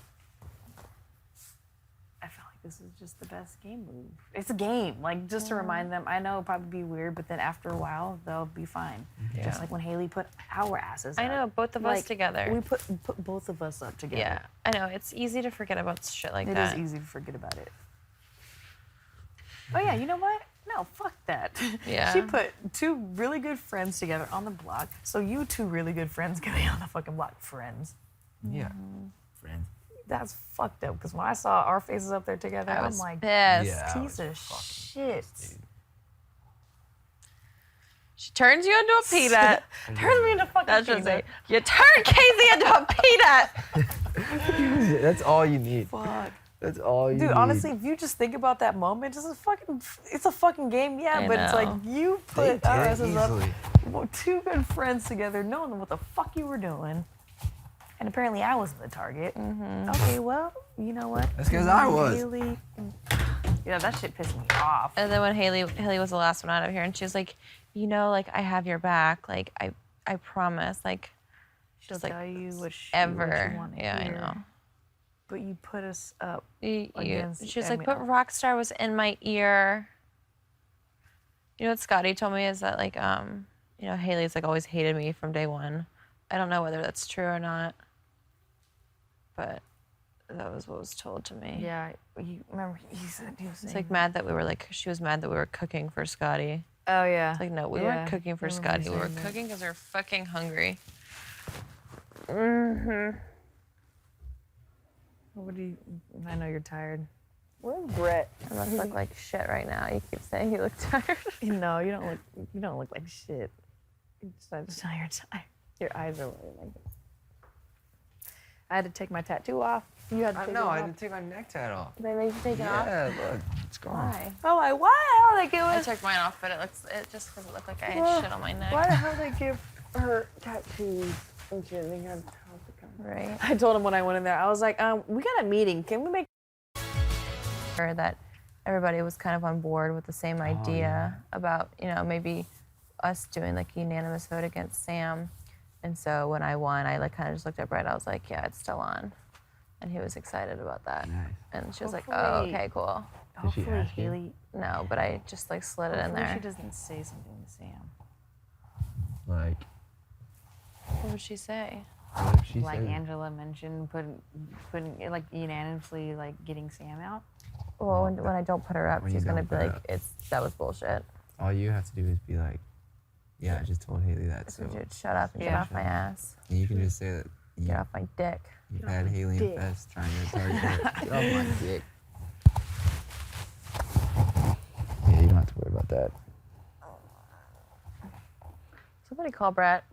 I feel like this is just the best game move. It's a game, like just to remind them. I know it'll probably be weird, but then after a while, they'll be fine. Yeah. Just like when Haley put our asses I up. know, both of us Like, together. We put both of us up together. Yeah, I know. It's easy to forget about shit like It that. is easy to forget about it. Oh yeah, you know what? No, fuck that. Yeah. She put two really good friends together on the block, so you two really good friends can be on the fucking block. Friends. Yeah. Friends. That's fucked up. Because when I saw our faces up there together, I I'm was like, pissed. Yeah. I piece was of fucking shit. pissed, dude. She turns you into a peanut. Turns me into fucking That's just peanut. it. You turn Casey into a peanut. That's all you need. Fuck. That's all you need. Dude, honestly, if you just think about that moment, it's a fucking game, yeah, I but it's like know. you They put did us it as a, easily. two good friends together, knowing what the fuck you were doing. And apparently I wasn't the target. Okay, well, you know what? That's 'cause I was. Haley, yeah, that shit pissed me off. And then when Haley was the last one out of here, and she was like, you know, like I have your back. Like I promise. Like She'll just like tell you what she ever. want to Yeah, I hear. know. But you put us up. She Against- was I like, mean, but Rockstar was in my ear. You know what Scotty told me is that like you know, Haley's like always hated me from day one. I don't know whether that's true or not, but that was what was told to me. Yeah, you remember he said he was It's saying. like mad that we were like, she was mad that we were cooking for Scotty. Oh yeah. It's like, no, we Yeah, weren't cooking for I remember Scotty. you We were saying that. cooking because we were fucking hungry. What do you? I know you're tired. Where's Brett? I must look like shit right now. You keep saying you look tired. No, you don't look. You don't look like shit. I just know you're tired. Your eyes are really like this. I had to take my tattoo off. You had to take it off. didn't take my neck tat off. They made you take it off? Yeah, look, it's gone. Why? Oh, why? Like it I was. took mine off, but it just because it looked like I had shit on my neck. Why the hell they give her tattoos and shit? They got Right. I told him when I went in there, I was like, we got a meeting. Can we make? That everybody was kind of on board with the same idea about, you know, maybe us doing like a unanimous vote against Sam. And so when I won, I like kind of just looked at Brett. I was like, yeah, it's still on. And he was excited about that. Nice. And she was like, oh, Hopefully- okay, cool. Did she Hopefully ask you? Haley. No, but I just like slid it in Hopefully there. she doesn't say something to Sam. Like, What would she say? what if she Like said? Angela mentioned, putting like unanimously like getting Sam out. Well, when I don't put her up, When you she's gonna don't be put her like, up. that was bullshit. All you have to do is be like, yeah, I just told Haley that. So So dude, shut up and get Yeah. off my ass. and you can just say that you, Get off my dick. you've had Haley dick. and Fest trying to target her. Get off my dick. Yeah, you don't have to worry about that. Somebody call Brett.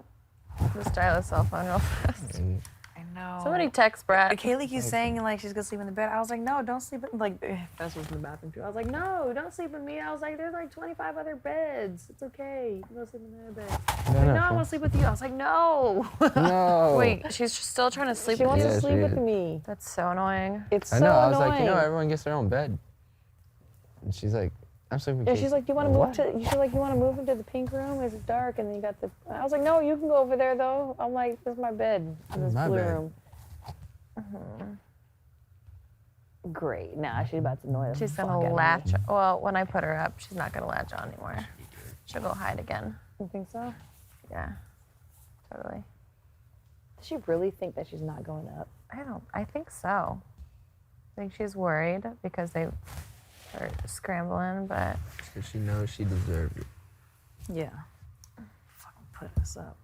Just dial his cell phone real fast. And I know. Somebody text Brett. Like Haley keeps saying like she's gonna sleep in the bed. I was like, no, don't sleep in like Fess was in the bathroom too. I was like, no, don't sleep with me. I was like, there's like 25 other beds. It's okay. You can go sleep in their bed. No, I want to sleep with you. I was like, no. No. Wait, she's still trying to sleep She with wants you? Yeah, to she sleep with is. me. That's so annoying. It's I so know. I was annoying. like, everyone gets their own bed. And she's like, I'm sleeping with Yeah, Casey. she's like, do you want to What? move to? She's like, you want to move into the pink room? It's dark, and then you got the. I was like, no, you can go over there though. I'm like, this is my bed. This My blue bed. room. Great. Nah, she's about to annoy the She's fuck gonna out of me. latch. Well, when I put her up, she's not gonna latch on anymore. She'll go hide again. You think so? Yeah, totally. Does she really think that she's not going up? I think so. I think she's worried because they are scrambling, but So she knows she deserved it. Yeah. Fucking put us up.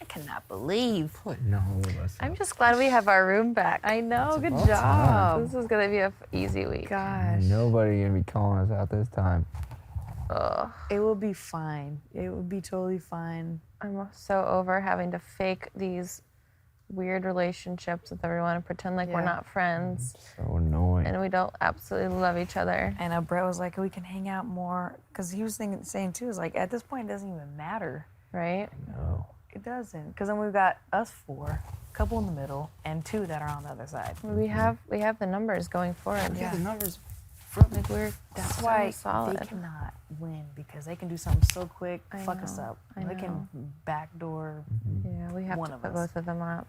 I cannot believe. Putting all of us I'm up. just glad we have our room back. I know. Good about job. This is gonna be a easy week. Gosh. Nobody gonna be calling us out this time. Ugh. It will be fine. It will be totally fine. I'm so over having to fake these weird relationships with everyone and pretend like we're Yeah. not friends So annoying. and we don't absolutely love each other. And Brett was like, we can hang out more. Because he was saying too, is like, at this point, it doesn't even matter. Right? No. It doesn't. Because then we've got us four, a couple in the middle, and two that are on the other side. We have the numbers going forward. Yeah. The numbers. Like we're That's so why solid. they cannot win, because they can do something so quick, I fuck us know, up. I They know. can backdoor Yeah, we have One to of put us. both of them up.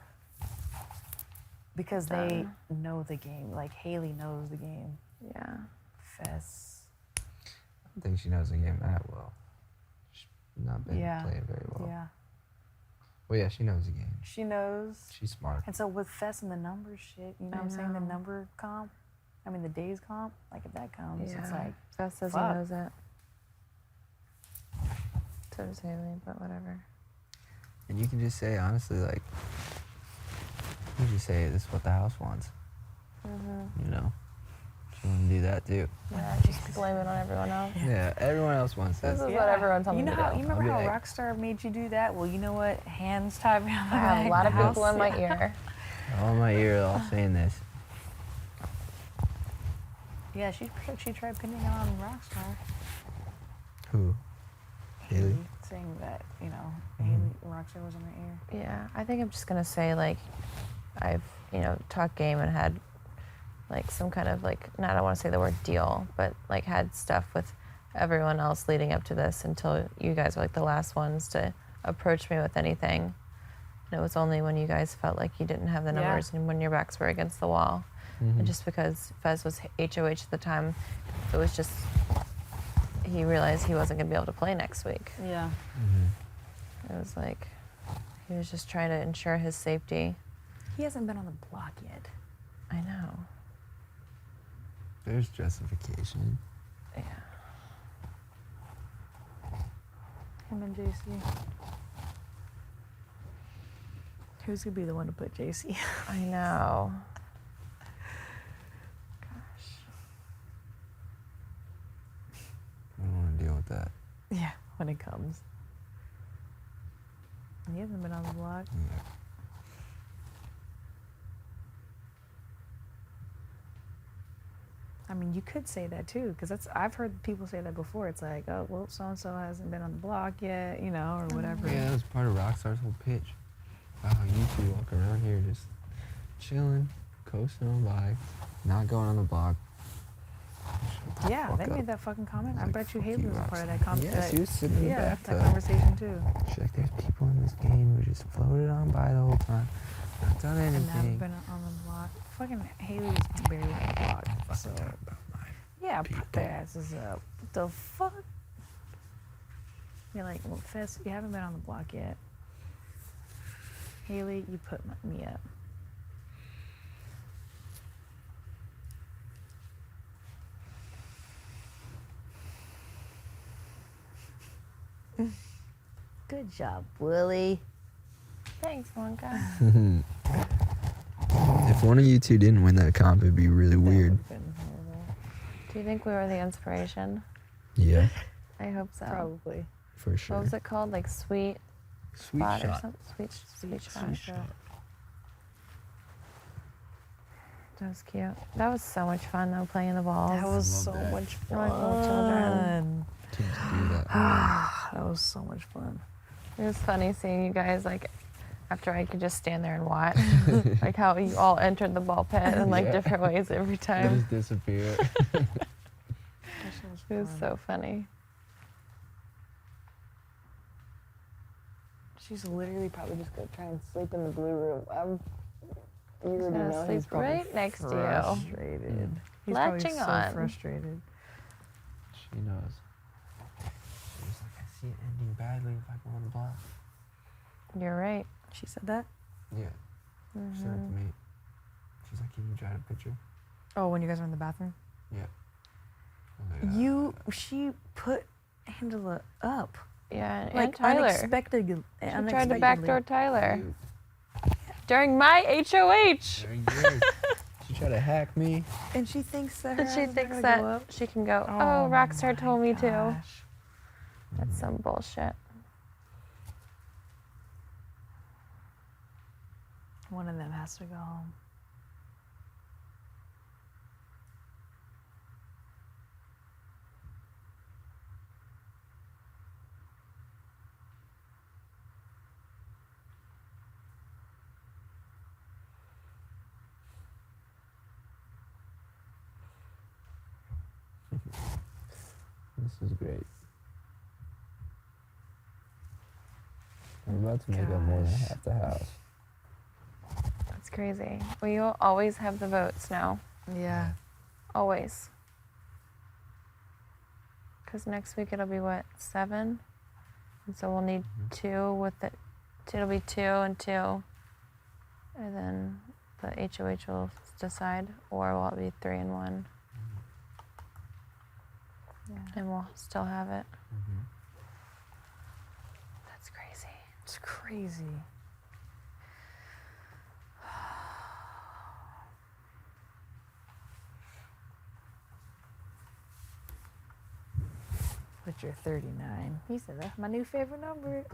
because they know the game. Like Haley knows the game. Yeah. Fess. I don't think she knows the game that well. She's not been Yeah. playing very well. Yeah. Well, yeah, she knows the game. She knows. She's smart. And so with Fess and the numbers shit, you know what I'm saying? The know. number comp. I mean the days comp. Like if that comes, it's like Fess says fuck. he knows it. So does Haley, but whatever. And you can just say, honestly, like, you just say, this is what the house wants. You know? She wants to do that too. Yeah, just blame it on everyone else. Yeah, everyone else wants This this. is what everyone told You me know to how do. you remember I'll be how like- Rockstar made you do that? Well, you know what? Hands tied behind the I have back a lot of the people house. in my ear. All my ear, all saying this. Yeah, she tried pinning it on Rockstar. Who? Haley? Saying that, you know, Mm-hmm. Haley, Rockstar was in her ear. Yeah, I think I'm just gonna say like, I've talked game and had like some kind of like, I don't want to say the word deal, but like had stuff with everyone else leading up to this until you guys were like the last ones to approach me with anything. And it was only when you guys felt like you didn't have the Yeah. numbers and when your backs were against the wall. Mm-hmm. And just because Fez was HOH at the time, it was just, he realized he wasn't gonna be able to play next week. Yeah. Mm-hmm. It was like, he was just trying to ensure his safety. He hasn't been on the block yet. I know. There's justification. Yeah. Him and JC. Who's gonna be the one to put JC? I know. I don't want to deal with that. Yeah, when it comes. He hasn't been on the block. Yeah. I mean, you could say that too, because I've heard people say that before. It's like, oh, well, so and so hasn't been on the block yet, you know, or whatever. Yeah, that was part of Rockstar's whole pitch. Wow, you two walk around here just chilling, coasting on by, not going on the block. Shut the Yeah, fuck they up. made that fucking comment. I Like, bet you fuck Haley you, was a part of that Rockstar. comment. Yeah, she was sitting in the that bathtub. conversation too. She's like, there's people in this game who just floated on by the whole time, not done And never anything. been on the block. Fucking Haley's barely on the block. So Fucking talk about my yeah, put people. their asses up. What the fuck? You're like, well, Fez, you haven't been on the block yet. Haley, you put me up. Good job, Willie. Thanks, Wonka. If one of you two didn't win that comp, it'd be really weird. That would've been horrible. Do you think we were the inspiration? Yeah, I hope so. Probably. for sure. What was it called? Like sweet Sweet spot or shot. something? Sweet shot. Sweet shot. That was cute. That was so much fun though, playing the balls. That was love so that. much I like little children. fun. To do that. That was so much fun. It was funny seeing you guys like after I could just stand there and watch, like how you all entered the ball pit in like Yeah. different ways every They time. just disappear. That shit was It was fun. so funny. She's literally probably just gonna try and sleep in the blue room. You He's already gonna know sleep he's probably right next to you. frustrated. He's probably Latching so on. frustrated. She knows. She was like, I see it ending badly if I go on the block. You're right. She said that? Yeah, she said it to me. She's like, can you try a picture? Oh, when you guys were in the bathroom? Yeah. I was like, She put Angela up. Yeah, and Like Tyler. unexpectedly. She tried to backdoor Tyler during my HOH. During yours. She tried to hack me. And she thinks that And her she husband's thinks gonna that go up. she can go, oh, Rockstar my told me to. gosh. That's some bullshit. One of them has to go home. This is great. I'm about to make up more than Gosh. half the house. That's crazy. Well, you'll always have the votes now. Yeah. Always. Because next week it'll be what, 7? And so we'll need 2 with it. It'll be 2 and 2. And then the HOH will decide. Or will it be 3 and 1? Yeah. And we'll still have it. Mm-hmm. That's crazy. It's crazy. But you're 39. He said, that's my new favorite number.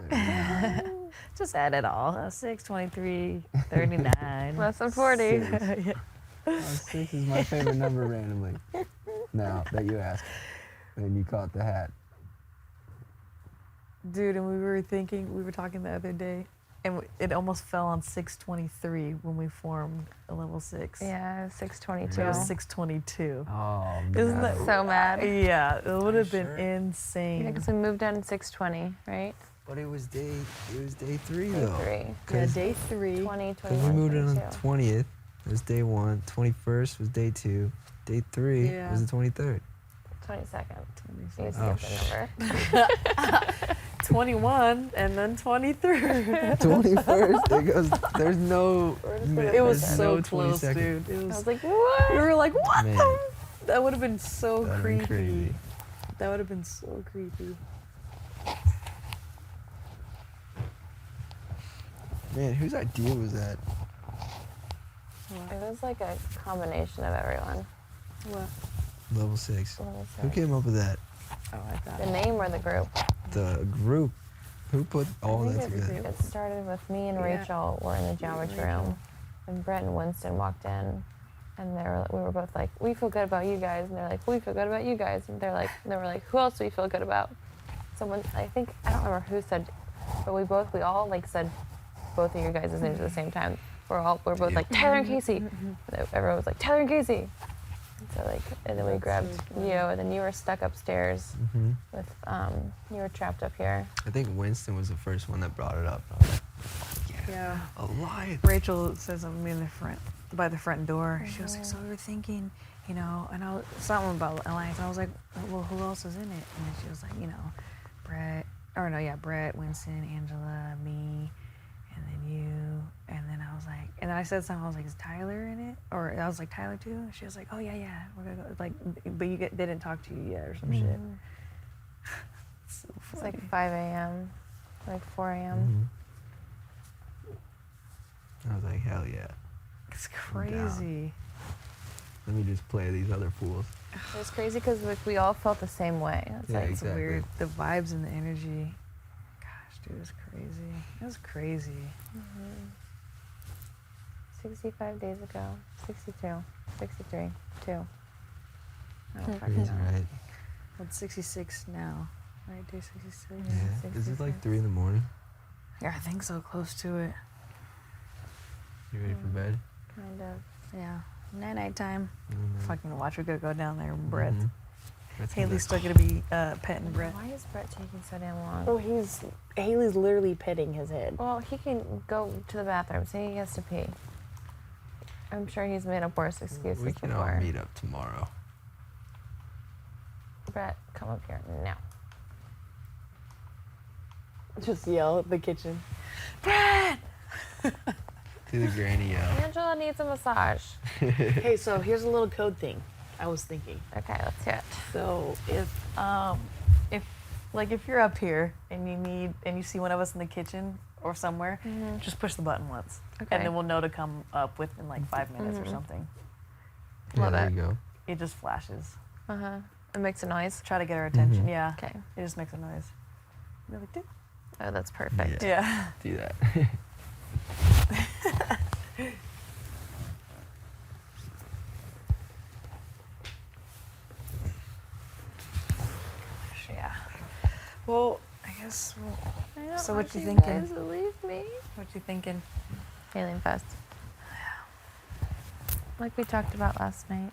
Just add it all. 6, 23, 39. Less than 40. Six. Oh, 6 is my favorite number randomly. Now that you ask, and you caught the hat. Dude, and we were talking the other day, and it almost fell on 623 when we formed a level 6. Yeah, 622. It was 622. Oh, Isn't no. that So mad. Yeah, it would have been Sure. insane. Yeah, because we moved in 620, right? But it was day 3 though. 3. Yeah, 'Cause- day 3. 20, Because we 21, moved in on the 22. 20th. It was day 1. 21st was day 2. Day 3 Yeah. was the 23rd. 22nd. You 26. Oh, skipped the number. 21 and then 23. 21st. There goes. There's no. It was there's so no close, 22nd. dude. It I was. was like, what? We were like, what? Man. That would have been so That'd been creepy. crazy. That would have been so creepy. Man, whose idea was that? It was like a combination of everyone. What? Level 6. Let me Who see. came up with that? Oh, I thought. The name or the group? The group. Who put all I that think together? it started with me and Yeah. Rachel were in the geometry room, and Brett and Winston walked in, and we were both like, we feel good about you guys, and they're like, we feel good about you guys, and they were like, who else do we feel good about? Someone, I don't remember who said, but we all like said both of your guys' names at the same time. We're both Yep. like Tyler and Casey. Everyone was like Tyler and Casey. And then we That's grabbed so funny. you, and then you were stuck upstairs hmm with you were trapped up here. I think Winston was the first one that brought it up. I was like, Yeah. a lion. Rachel says I'm in the front, by the front door. She was like, so we were thinking, and I was something about Alliance. I was like, well, who else is in it? And then she was like, Brett, Winston, Angela, me, and then you. And then I was like, and then I said something. I was like, is Tyler in it? Or I was like, Tyler too? And she was like, oh yeah, we're gonna go. Like, but they didn't talk to you yet or some shit. So It's funny. like 5 a.m., like 4 a.m. I was like, hell yeah. It's I'm down. crazy. Let me just play these other fools. It was crazy because we all felt the same way. It's Yeah, like It's exactly. weird. The vibes and the energy. Gosh, dude, it was crazy. It was crazy. 65 days ago, 62, 63, 2. I don't fucking Crazy, know. right? Well, it's 66 now, right? Day 66. Yeah. Is it like 66. 3 in the morning? Yeah, I think so. Close to it. You ready for bed? Kind of. Yeah. Night time. Mhm. Fucking watch. We gotta go down there and Brett. Mhm. That's Haley's gonna- still gonna be petting Brett. Why is Brett taking so damn long? Oh, Haley's literally petting his head. Well, he can go to the bathroom. Say he has to pee. I'm sure he's made up worse excuses We can before. all meet up tomorrow. Brett, come up here now. Just yell at the kitchen. Brett. Do the granny yell. Angela needs a massage. Hey, so here's a little code thing I was thinking. Okay, let's hear it. So if you're up here and you see one of us in the kitchen or somewhere, just push the button once, Okay. and then we'll know to come up within like 5 minutes or something. Yeah, Love there it. you go. It just flashes. It makes a noise. Try to get our attention. Mhm. Yeah. Okay. It just makes a noise. We're like, "Doop." Oh, that's perfect. Yeah. Do that. Yeah. Well, I guess. I don't So want what you you thinking? guys to leave me. What you thinking? Alien Fest. Like we talked about last night.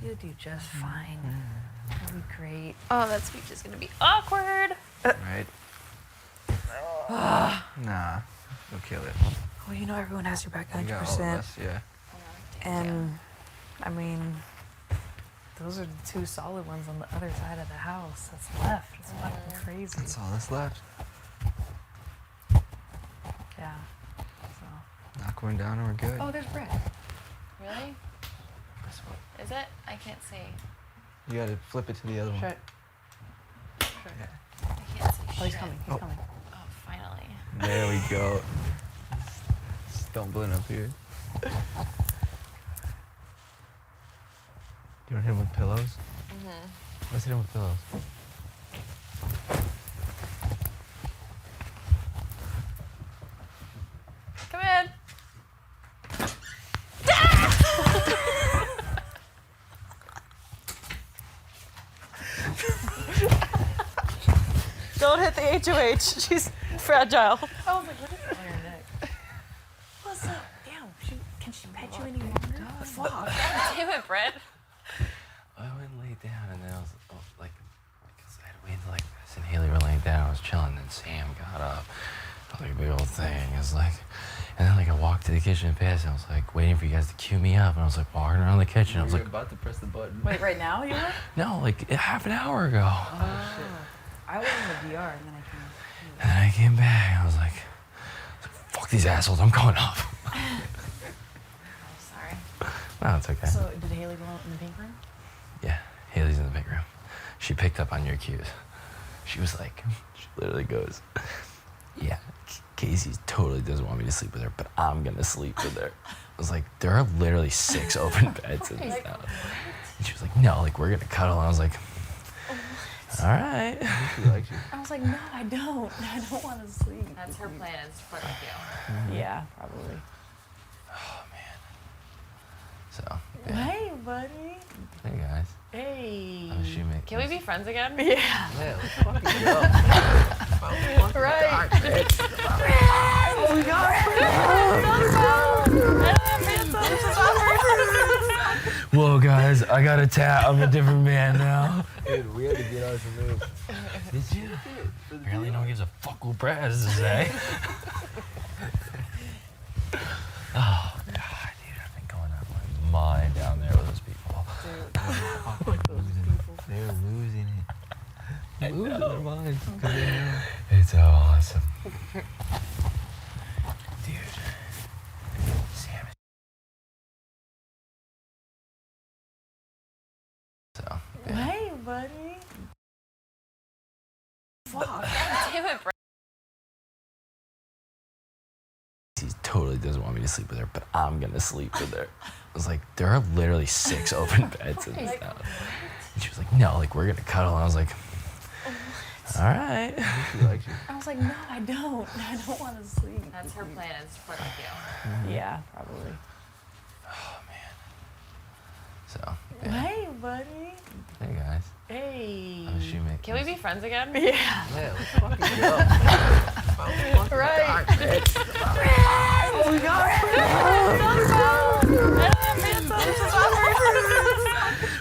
You'll do just fine. It'll be great. Oh, that speech is gonna be awkward. Right? Nah. We'll kill it. Well, everyone has your back We got all of 100%. us, yeah. And I mean, those are the two solid ones on the other side of the house that's left. It's fucking crazy. That's all that's left. Yeah. So. Knock one down and we're good. Oh, there's Brett. Really? Guess what? Is it? I can't see. You gotta flip it to the other one. Shut. I can't see. Oh, he's shit. coming. He's Oh. coming. Oh, finally. There we go. Stumbling up here. Do you want to hit him with pillows? Let's hit him with pillows. Come in. Don't hit the HOH. She's fragile. I was like, what is that on your neck? What's up? Damn, can she pet you any longer? Fuck. Damn it, Brett. I went and laid down, and then I was like, because I had waited like this, and Haley were laying down. I was chilling, and Sam got up. I was like a big old thing. I was like, and then like I walked to the kitchen and past, and I was like waiting for you guys to cue me up, and I was like walking around the kitchen. I was like, about to press the button. Wait, right now you were? no, like half an hour ago. I was in the DR and then I came. And then I came back, and I was like, fuck these assholes, I'm going up. Sorry. No, it's okay. So did Haley go in the pink room? Yeah, Haley's in the big room. She picked up on your cues. She was like, she literally goes, yeah, Casey totally doesn't want me to sleep with her, but I'm gonna sleep with her. I was like, there are literally 6 open beds in this house. And she was like, no, like we're gonna cuddle. And I was like, all right. She likes you. I was like, no, I don't. I don't want to sleep. That's her plan, is to fuck with you. Yeah, probably. Oh man. So, yeah. Hey, buddy. Hey guys. Hey. I'm a shoemaker. Can we be friends again? Yeah. Yeah, let's fucking go. Right. Oh my God. Whoa guys, I got a tat. I'm a different man now. Dude, we had to get ours removed. Did you? Apparently no one gives a fuck what Brad has to say. Oh god, dude, I've been going out of my mind down there with those people. They're losing it. Losing their minds. 'Cause they know. It's so awesome. Dude. Sam is so yeah. Hey, buddy. Fuck. Damn it, Brett. He totally doesn't want me to sleep with her, but I'm gonna sleep with her. I was like, there are literally 6 open beds in this house. And she was like, no, like we're gonna cuddle. And I was like, all right. She likes you. I was like, no, I don't. I don't want to sleep. That's her plan, is to fuck with you. Yeah, probably. Oh man. So yeah. Hey, buddy. Hey guys. Hey. I'm a shoemaker. Can we be friends again? Yeah. Yeah, let's fucking go. Right.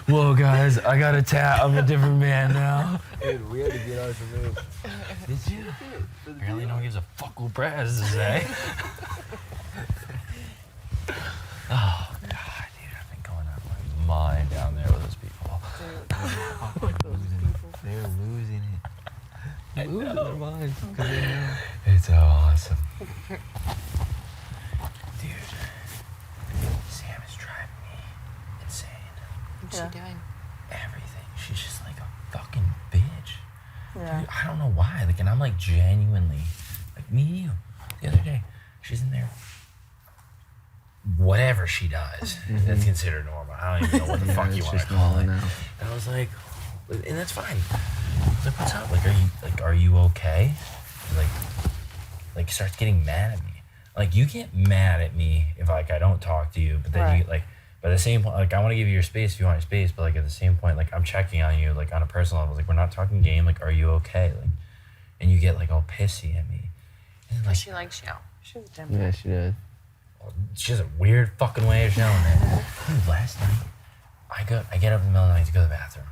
Whoa guys, I got a tat. I'm a different man now. Dude, we had to get ours removed. Did you? Apparently no one gives a fuck what Brad has to say. Oh god, dude, I've been going out of my mind down there with those people. They're losing it. Losing their minds. 'Cause they know. It's so awesome. Dude, Sam is driving me insane. What's she doing? Everything. She's just like a fucking bitch. Yeah. Dude, I don't know why. Like, and I'm like genuinely, like me and you. The other day, she's in there. Whatever she does, that's considered normal. I don't even know what the fuck you it's want to just call it. normal now. And I was like, and that's fine. I was like, what's up? Like, are you okay? Like, starts getting mad at me. Like, you get mad at me if like I don't talk to you, but then you like. But at the same point, like I want to give you your space if you want your space, but like at the same point, like I'm checking on you, like on a personal level. Like we're not talking game. Like, are you okay? Like, and you get like all pissy at me. And then, like, She likes you. She was a temper. Yeah, she did. she has a weird fucking way of showing it. Dude, last night, I get up in the middle of the night to go to the bathroom.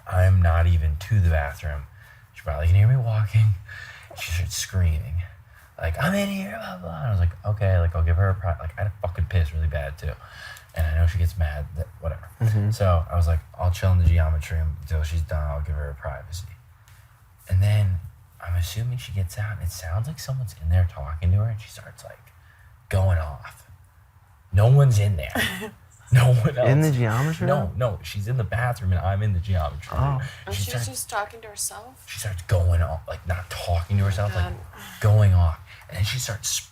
I'm not even to the bathroom. She probably can hear me walking. She starts screaming. Like, I'm in here, blah, blah. And I was like, okay, like, I'll give her a like, I had a fucking piss really bad, too. And I know she gets mad, that, whatever. So I was like, I'll chill in the geometry room until she's done. I'll give her privacy. And then I'm assuming she gets out, and it sounds like someone's in there talking to her, and she starts, like, going off. No one's in there. No one else. In the geometry room? No, she's in the bathroom, and I'm in the geometry room. Oh, she was just talking to herself? She starts going off, like not talking to herself, God. like going off, and then she starts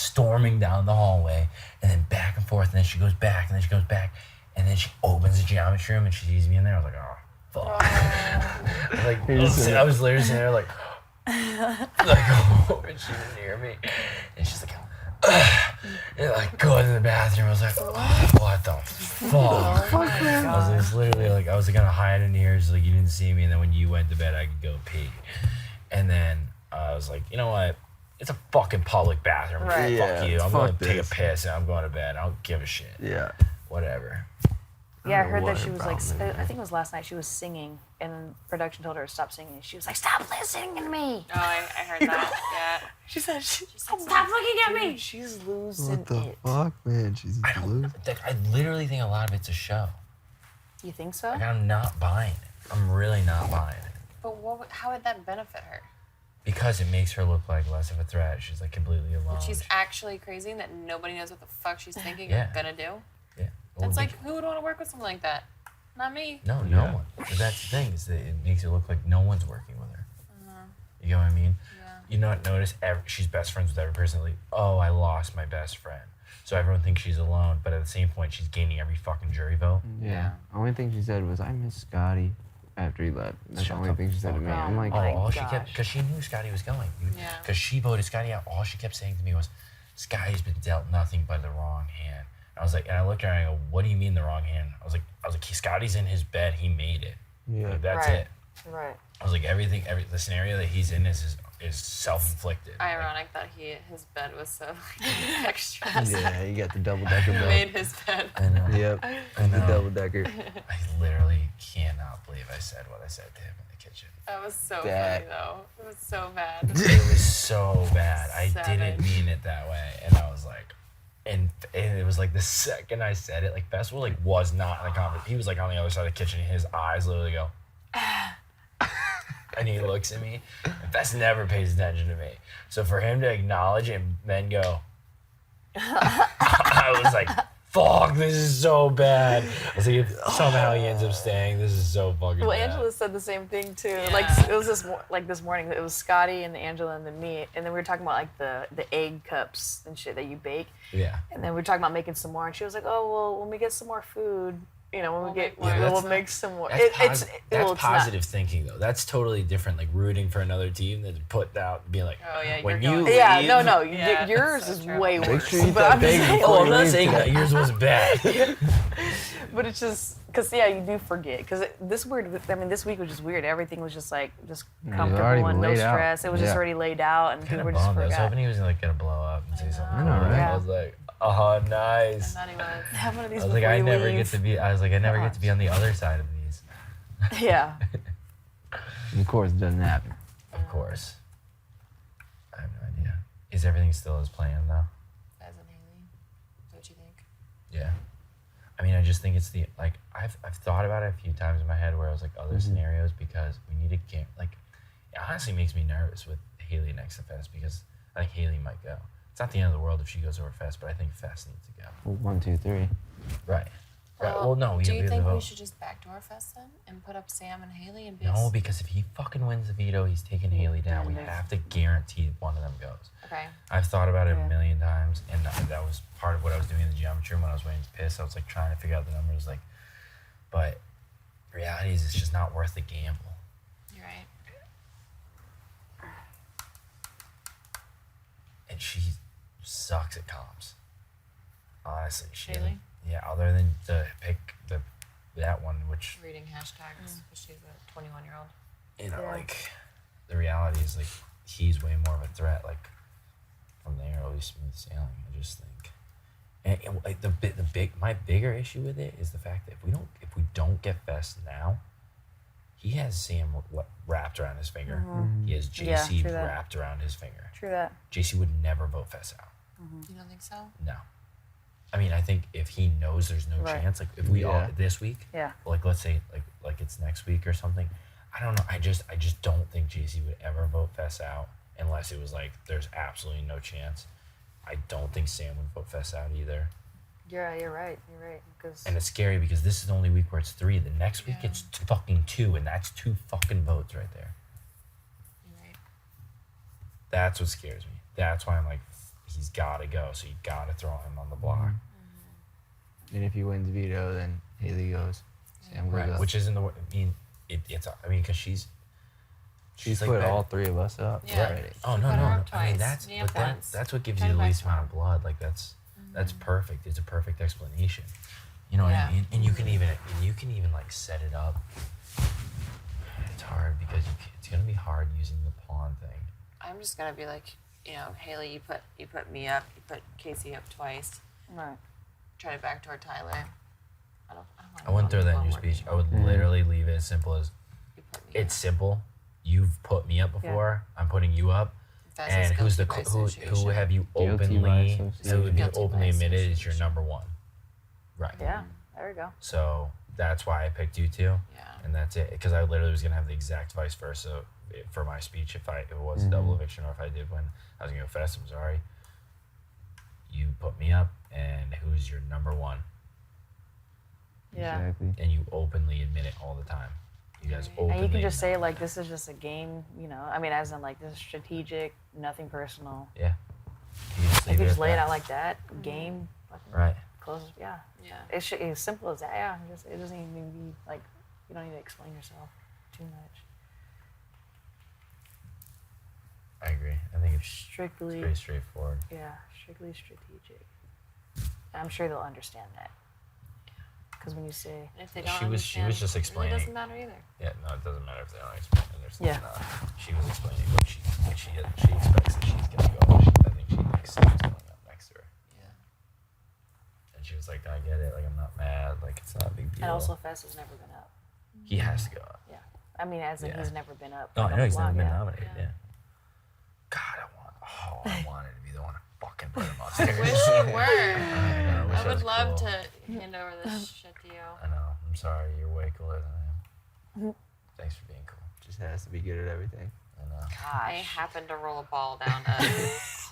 storming down the hallway, and then back and forth, and then she goes back, and then she goes back, And then she opens the geometry room and she sees me in there. I was like, oh, fuck. I was literally sitting there like, oh, and she didn't hear me. And she's like, and like going to the bathroom. I was like, oh, what the fuck? I was literally like, I was gonna hide in here so like you didn't see me. And then when you went to bed, I could go pee. And then I was like, you know what? It's a fucking public bathroom. Right. Fuck Yeah, you. I'm fuck going to take a this. piss and I'm going to bed. I don't give a shit. Yeah. Whatever. Yeah, I know heard what that she her was like, problem is. I think it was last night, she was singing, and production told her to stop singing. She was like, stop listening to me. Oh, I heard that. She said, stop looking at me. She's losing What the it. fuck, man? She's blue. I literally think a lot of it's a show. You think so? Like, I'm not buying it. I'm really not buying it. But how would that benefit her? Because it makes her look like less of a threat. She's like completely alone. That she's actually crazy and that nobody knows what the fuck she's thinking Yeah. or gonna do? Yeah. Well, That's like, who would want to work with someone like that? Not me. No Yeah. one. But that's the thing, is that it makes it look like no one's working with her. You know what I mean? Yeah. You not notice she's best friends with every person. Like, oh, I lost my best friend. So everyone thinks she's alone, but at the same point, she's gaining every fucking jury vote. Yeah. Only thing she said was, I miss Scotty after he left. That's Shut the only the thing she said to me. fuck I'm like, Oh, my all she kept, gosh. because she knew Scotty was going. Yeah. Because she voted Scotty out. All she kept saying to me was, Scotty's been dealt nothing but the wrong hand. I was like, and I looked at her and I go, what do you mean the wrong hand? I was like, Scotty's in his bed. He made it. yeah. Like, that's Right. it. Right. I was like, the scenario that he's in is self-inflicted. Like, Ironic that his bed was so extra. Yeah, you got the double decker He bed. made his bed. I know. Yep. I The know. double decker. I literally cannot believe I said what I said to him in the kitchen. That was so That- funny though. It was so bad. It was so bad. I didn't Savage. mean it that way, and I was like, and it was like the second I said it, like Festival like was not in the conversation. He was like on the other side of the kitchen. And his eyes literally go, and he looks at me. And Fest never pays attention to me, so for him to acknowledge and then go, I was like, fuck, this is so bad. I was like, if somehow he ends up staying, this is so fucking Well, bad. Angela said the same thing too. Yeah. Like it was this morning. It was Scotty and Angela and then me, and then we were talking about like the egg cups and shit that you bake, Yeah. and then we were talking about making some more. And she was like, "Oh well, when we get some more food, you know, when We'll we get, make more." Yeah, we'll that's- make some more." That's, Well, it's not. positive thinking though. That's totally different. Like rooting for another team than to put out, being like, Oh, yeah, when you're you going- Yeah, leave- no, Yeah, yours that's is true. way Make worse. sure you eat but that I'm just bagel saying, before Oh, I'm you not leave saying today. that yours was bad. but it's just because yeah, you do forget because this week was just weird. Everything was just like just was comfortable already and no laid out. stress. It was just Yeah. already laid out, and Kind people of were just bummed. I was forgot. hoping he was like gonna blow up and say something. I know, right? I was like, oh, nice. I thought he was. Have one of these I was like, before I you never leave. get to be. I was like, I never get to be on the other side of these. Yeah. And of course, it doesn't happen. Of course. I have no idea. Is everything still as planned though? As in Haley. Is what you think? Yeah. I mean, I just think it's the like I've thought about it a few times in my head where I was like other scenarios because we need to get like it honestly makes me nervous with Haley next to Fest because I think Haley might go. It's not the end of the world if she goes over Fest, but I think Fest needs to go. Well, 1, 2, 3. Right. Right. Well, no, we do have you the think we vote. should just backdoor Fest then and put up Sam and Haley and be No, because if he fucking wins the veto, he's taking Haley down. We Yeah. have to guarantee one of them goes. okay. I've thought about it Yeah. a million times, and that was part of what I was doing in the geometry room when I was waiting to piss. I was like trying to figure out the numbers, like, but the reality is it's just not worth the gamble. You're right. And she sucks at comps. Honestly, she. Haley? Yeah, other than the pick that one, which Reading hashtags because she's a 21-year-old. you know, Yeah. like the reality is like he's way more of a threat. Like from there, at least smooth sailing. I just think, and like my bigger issue with it is the fact that if we don't get Fest now, he has Sam wrapped around his finger. He has Yeah, JC true that. wrapped around his finger. True that. JC would never vote Fest out. You don't think so? No. I mean, I think if he knows there's no Right. chance, like if we all Yeah. this week, Yeah. like let's say like it's next week or something. I don't know. I just don't think JC would ever vote Fest out unless it was like there's absolutely no chance. I don't think Sam would vote Fest out either. Yeah, you're right. You're right. Because And it's scary because this is the only week where it's 3. The next week Yeah. it's fucking 2, and that's 2 fucking votes right there. You're right. That's what scares me. That's why I'm like, he's got to go. So you got to throw him on the block. And if he wins veto, then Haley goes. Sam goes Right, up. which isn't the way. I mean, because she's She's like put that- all three of us up. Yeah. already. Oh She no, put no, her no. up I mean twice, me up once. that's what gives you Kind the of least back amount of blood. Like that's perfect. It's a perfect explanation. You know what Yeah. I mean? And you can even like set it up. It's hard because it's gonna be hard using the pawn thing. I'm just gonna be like, you know, Haley, you put me up, you put Casey up twice. Right. Try to backdoor Tyler. I wouldn't throw that in your Pawn working. speech. I would literally leave it as simple as You put me it's simple. You've put me up before. I'm putting you up. up. Fastest And who's the guilty by who association. have you Guilty by openly association. who have you Guilty by openly admitted is your association. number one. Right. Yeah. There we go. So that's why I picked you two. Yeah. And that's it. Because I literally was gonna have the exact vice versa for my speech if it was a double eviction or if I did win. I was gonna go fast. I'm sorry. You put me up, and who's your number one? Yeah. Exactly. And you openly admit it all the time. You guys openly. And you can just admit say like, this is just a game, you know. I mean, as in like, this is strategic, nothing personal. it. Yeah. You just If leave you it just at lay it that. out like that, game, fucking Right. close. Yeah. Yeah. It's as simple as that. Yeah. It doesn't even be like, you don't need to explain yourself too much. I agree. I think it's Strictly, pretty straightforward. yeah, strictly strategic. I'm sure they'll understand that. Because when you say, And if they She don't was- she understand, was just It explaining. really doesn't matter either. Yeah, no, it doesn't matter if they don't explain it. Yeah. She was explaining what she expects that she's gonna go. I think she thinks Sam's going up next to her. Yeah. And she was like, I get it. Like, I'm not mad. Like, it's not a big deal. and also Fess has never been up. he has to go up. Yeah. I mean, as in Yeah. he's never been up. No, I know he's never been yeah. nominated. Yeah. God, I wanted to be the one to fucking put him on I stage. wish you were. I wish I would was love cool. to hand over this shit to you. I know. I'm sorry. You're way cooler than I am. Thanks for being cool. Just has to be good at everything. I know. I Gosh. happened to roll a ball down a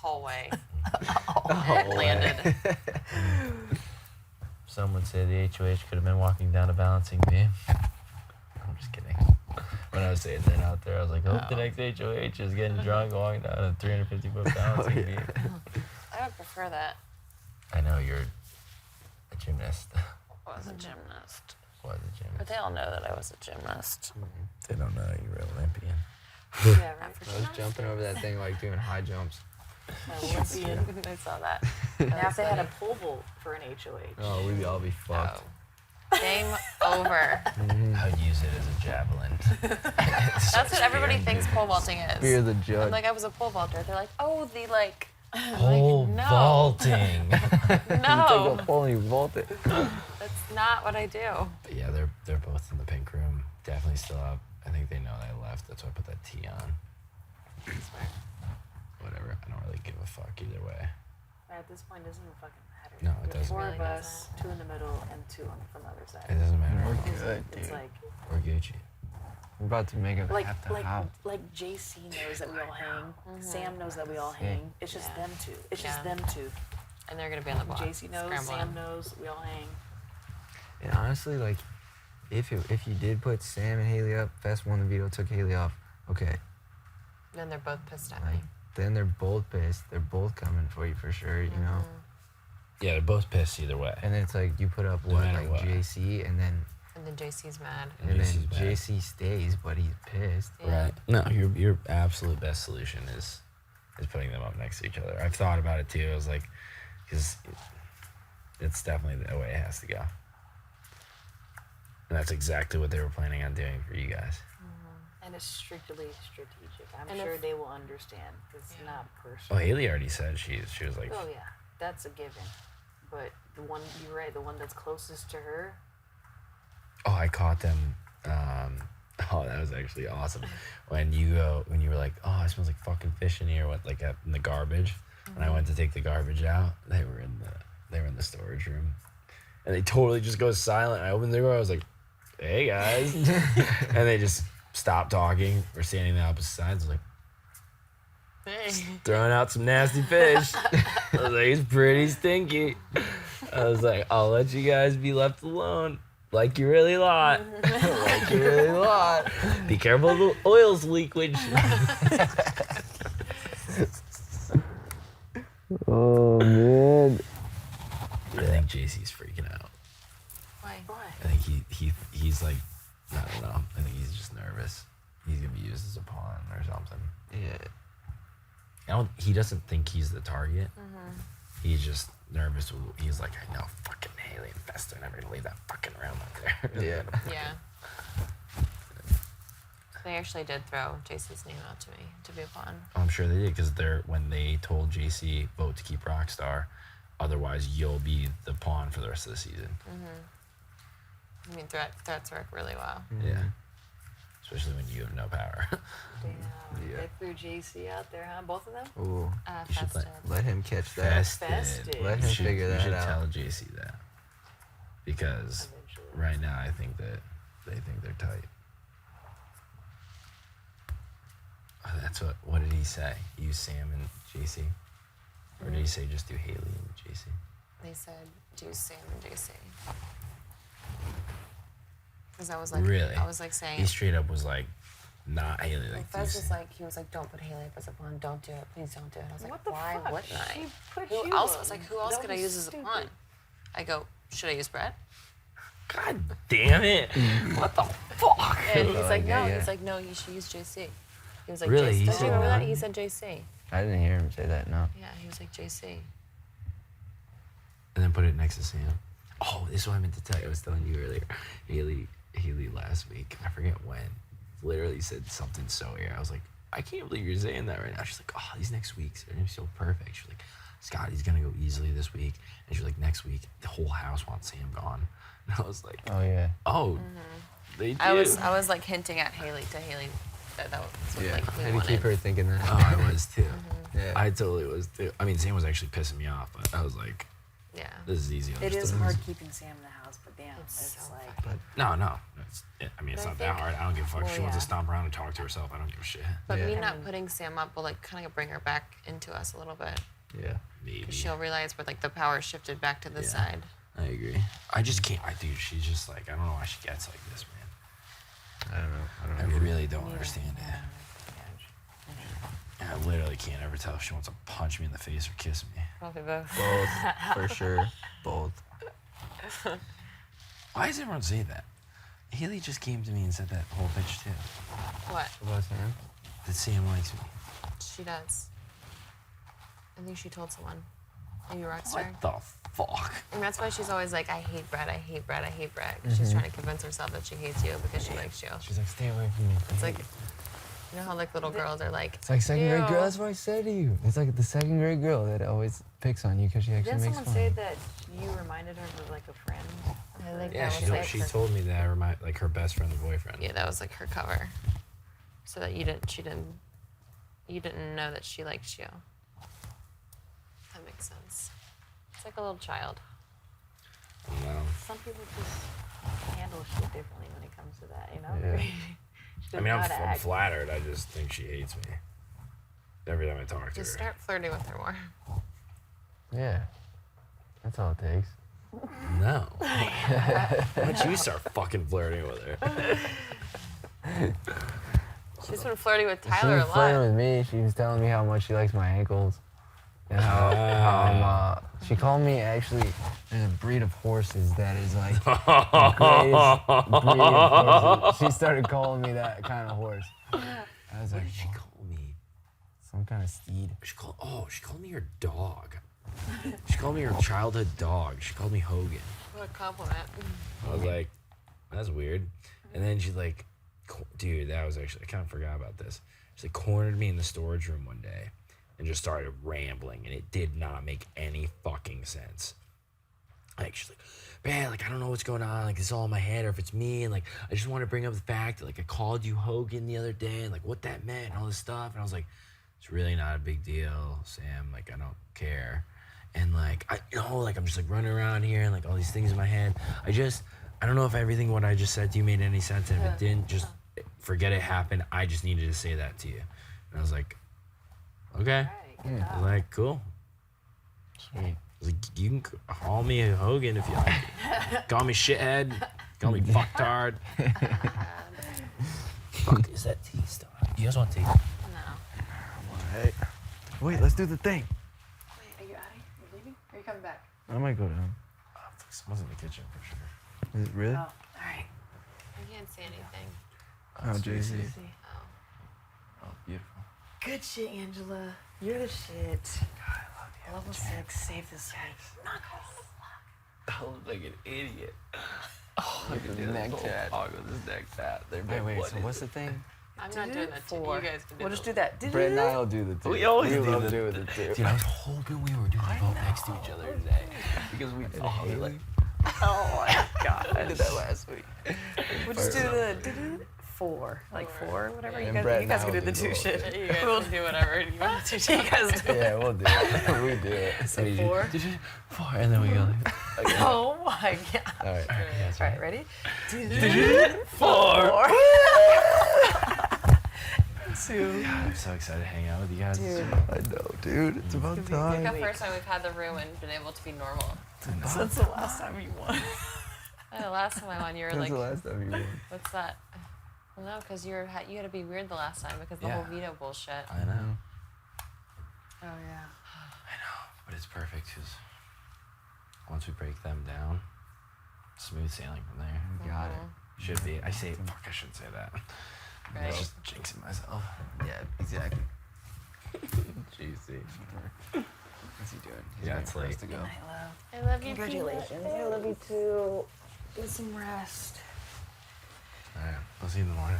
hallway. And it landed. Some would say the HOH could have been walking down a balancing beam. I'm just kidding. When I was saying that out there, I was like, hope the next HOH is getting drunk walking down a 350-foot balancing beam. I would prefer that. I know you're a gymnast. I was a gymnast. Was a But gymnast. they all know that I was a gymnast. They don't know you're an Olympian. Yeah, right. I was jumping over that thing like doing high jumps. Olympian. I saw that. Now, if they had a pole vault for an HOH. Oh, we'd all be fucked. Oh. Game over. I would use it as a javelin. That's what everybody thinks pole vaulting is. Fear the judge. I'm like, I was a pole vaulter. They're like, oh, the like. Pole no. vaulting. You take No, a pole and you vault it. that's not what I do. But yeah, they're both in the pink room. Definitely still up. I think they know that I left. That's why I put that T on. Whatever. I don't really give a fuck either way. At this point, it doesn't even fucking matter. No, it There's doesn't. four Really of us, two in the middle, and two from the other It side. doesn't matter. Good, It's dude. like, We're Gucci. We're about to make it like, have to like, have. like JC knows that we all hang. Sam knows that we all hang. It's just Yeah. them two. It's just Yeah. them two. And they're gonna be on the block. JC knows, scrambling. Sam knows, we all hang. And honestly, like, if you did put Sam and Haley up, Fest won the veto, took Haley off. Okay, Then they're both pissed at like me. then they're both pissed. They're both coming for you for sure. You know. Yeah, they're both pissed either way. And then it's like you put up No what matter like what. JC, and then And then JC's mad. and then JC's bad. JC stays, but he's pissed. Yeah. Right. No, your absolute best solution is putting them up next to each other. I've thought about it too. I was like, because it's definitely the way it has to go. And that's exactly what they were planning on doing for you guys. And it's strictly strategic. I'm And sure if- they will understand. It's Yeah. not Well, personal. Haley already said she was like, Oh yeah, that's a given. But the one you're right, the one that's closest to her. oh, I caught them. Oh, that was actually awesome. When you were like, oh, it smells like fucking fish in here. What, like in the garbage? And I went to take the garbage out. They were in the storage room, and they totally just go silent. I opened the door. I was like, hey guys, and they just stopped talking. We're standing on the opposite sides. I was like, throwing out some nasty fish. I was like, it's pretty stinky. I was like, I'll let you guys be left alone. Like you really lot. Like you really lot. Be careful of the oil's leakage. Oh man. I think JC's freaking out. Why? I think he's like, I don't know. I think he's just nervous. He's gonna be used as a pawn or something. Yeah. He doesn't think he's the target. He's just nervous. He's like, I know fucking Haley and Festa are never gonna leave that fucking room up there. Yeah. Yeah. They actually did throw JC's name out to me to be a pawn. I'm sure they did because when they told JC vote to keep Rockstar, otherwise you'll be the pawn for the rest of the season. I mean, threats work really well. Yeah. Especially when you have no power. Damn. Yeah. They threw JC out there, huh? Both of them? Ooh. You should Festive. Let him catch that. Fested. Let him You should- figure you that should out. tell JC that. Because Eventually. right now I think that they think they're tight. Oh, that's what did he say? Use Sam and JC? Or did he say just do Haley and JC? They said do Sam and JC. Because I was like, Really? I was like saying, He straight up was like, not Haley, like Fez do was Sam. like, he was like, don't put Haley up as a pawn, don't do it, please don't do it. I was like, What the why fuck? wouldn't I? She put Who you else? up. I was like, who else That could I was use as a stupid. pawn? I go, should I use Brett? God damn it. What the fuck? And he's like, no. yeah. He's like, no, you should use JC. He was like, Really? JC. He Don't said you remember that? that? He said JC. I didn't hear him say that. No. Yeah, he was like JC. And then put it next to Sam. Oh, this is what I meant to tell you. I was telling you earlier. Haley last week, I forget when, literally said something so weird. I was like, I can't believe you're saying that right now. She's like, oh, these next weeks are gonna be so perfect. She's like, Scotty's gonna go easily this week. And she's like, next week, the whole house wants Sam gone. And I was like, Oh yeah. oh, they do. I was like hinting at Haley that was what Yeah. like How we do you wanted. keep her thinking that? Oh, I was too. Yeah. I totally was too. I mean, Sam was actually pissing me off, but I was like, Yeah. this is easy. It is understood. hard keeping Sam in the house, but damn, It's it's so like. No. I mean, it's But I not that think- hard. I don't give a fuck. well, She wants to yeah. stomp around and talk to herself. I don't give a shit. But Yeah. me not putting Sam up will like kind of bring her back into us a little bit. Yeah. Maybe. Because she'll realize where like the power shifted back to this Yeah. side. I agree. I just can't. Dude, she's just like, I don't know why she gets like this, man. I don't know. I I don't know. really don't understand it. I literally can't ever tell if she wants to punch me in the face or kiss me. Probably both. Both for sure. Both. Why does everyone say that? Haley just came to me and said that whole bitch too. What? About Sam? That Sam likes me. She does. I think she told someone. Maybe Rockstar. What the fuck? And that's why she's always like, I hate Brett, I hate Brett, I hate Brett. 'Cause she's trying to convince herself that she hates you because she likes you. She's like, stay away from me. It's like, you know how like little girls are like, It's like second grade girl. "Ew." That's what I said to you. It's like the second grade girl that always picks on you because she actually Didn't makes someone fun. say that you reminded her of like a friend? I think Yeah, that was like she her, told me that I remind like her best friend's boyfriend. yeah, that was like her cover. So that you didn't know that she liked you. That makes sense. It's like a little child. I don't know. Some people just handle shit differently when it comes to that, you know? Yeah. She I mean, doesn't know how to I'm act. flattered. I just think she hates me. Every time I talk to Just her. start flirting with her more. Yeah. That's all it takes. No. Why don't you start fucking flirting with her? She's been flirting with She Tyler was a flirting lot. with me. She was telling me how much she likes my ankles. And how she called me actually, there's a breed of horses that is like the greatest breed of horses. She started calling me that kind of horse. I was What like, did she call me? some kind of steed. She called me her dog. She called me her childhood dog. She called me Hogan. What a compliment. I was like, that's weird. And then she like, dude, that was actually, I kind of forgot about this. She like cornered me in the storage room one day and just started rambling, and it did not make any fucking sense. Like, she's like, man, like, I don't know what's going on. Like, it's all in my head, or if it's me. And like, I just want to bring up the fact that like I called you Hogan the other day, and like what that meant and all this stuff. And I was like, it's really not a big deal, Sam. Like, I don't care. And like, like I'm just like running around here and like all these things in my head. I don't know if everything what I just said to you made any sense. And if it didn't, just forget it happened. I just needed to say that to you. And I was like, okay. I was like, cool. Sweet. I was like, you can call me Hogan if you like. Call me shithead. Call me fucktard. Fuck is that tea stuff? You guys want tea? No. Hey. Wait, let's do the thing. Wait, are you out of here? You're leaving? Or are you coming back? I might go down. Someone's in the kitchen for sure. Is it really? Oh, all right. I can't see anything. Oh, JC. Oh. Oh, beautiful. Good shit, Angela. You're the shit. God, I love you. Level 6, save this week. I look like an idiot. Oh, look at this neck tat. Oh, this neck tat. Wait, so what's the thing? I'm not doing that too. You guys can do We'll just do that. Brett and I'll do the two. We always do love the- doing the two. Dude, I was hoping we were doing the boat next to each other today. Because we like, Oh my god. I did that last week. We'll just do the 4. Like 4, whatever. And You Brett guys and can do I will the do 2 the shit. You guys can do whatever you want to do. You guys do. Yeah, we'll do it. We do it. so 4. 4, and then we go like, Oh my god. All right. yeah, All right, ready? 4. 2. God, I'm so excited to hang out with you guys. Dude. I know, dude. It's about Like time. the first time we've had the room and been able to be normal. Since the last time you won. The last time I won, you were When's like, the last time you won? what's that? Well, no, because you had to be weird the last time because the whole Yeah. veto bullshit. I know. Oh yeah. But it's perfect because once we break them down, smooth sailing from there. We got it. Should be. I say, fuck, I shouldn't say that. Right. I'm just jinxing myself. Yeah, exactly. GC. What's he doing? He's Yeah, waiting it's for us late. to go. Night, love. I love you. Congratulations. I love you too. Get some rest. All right. I'll see you in the morning.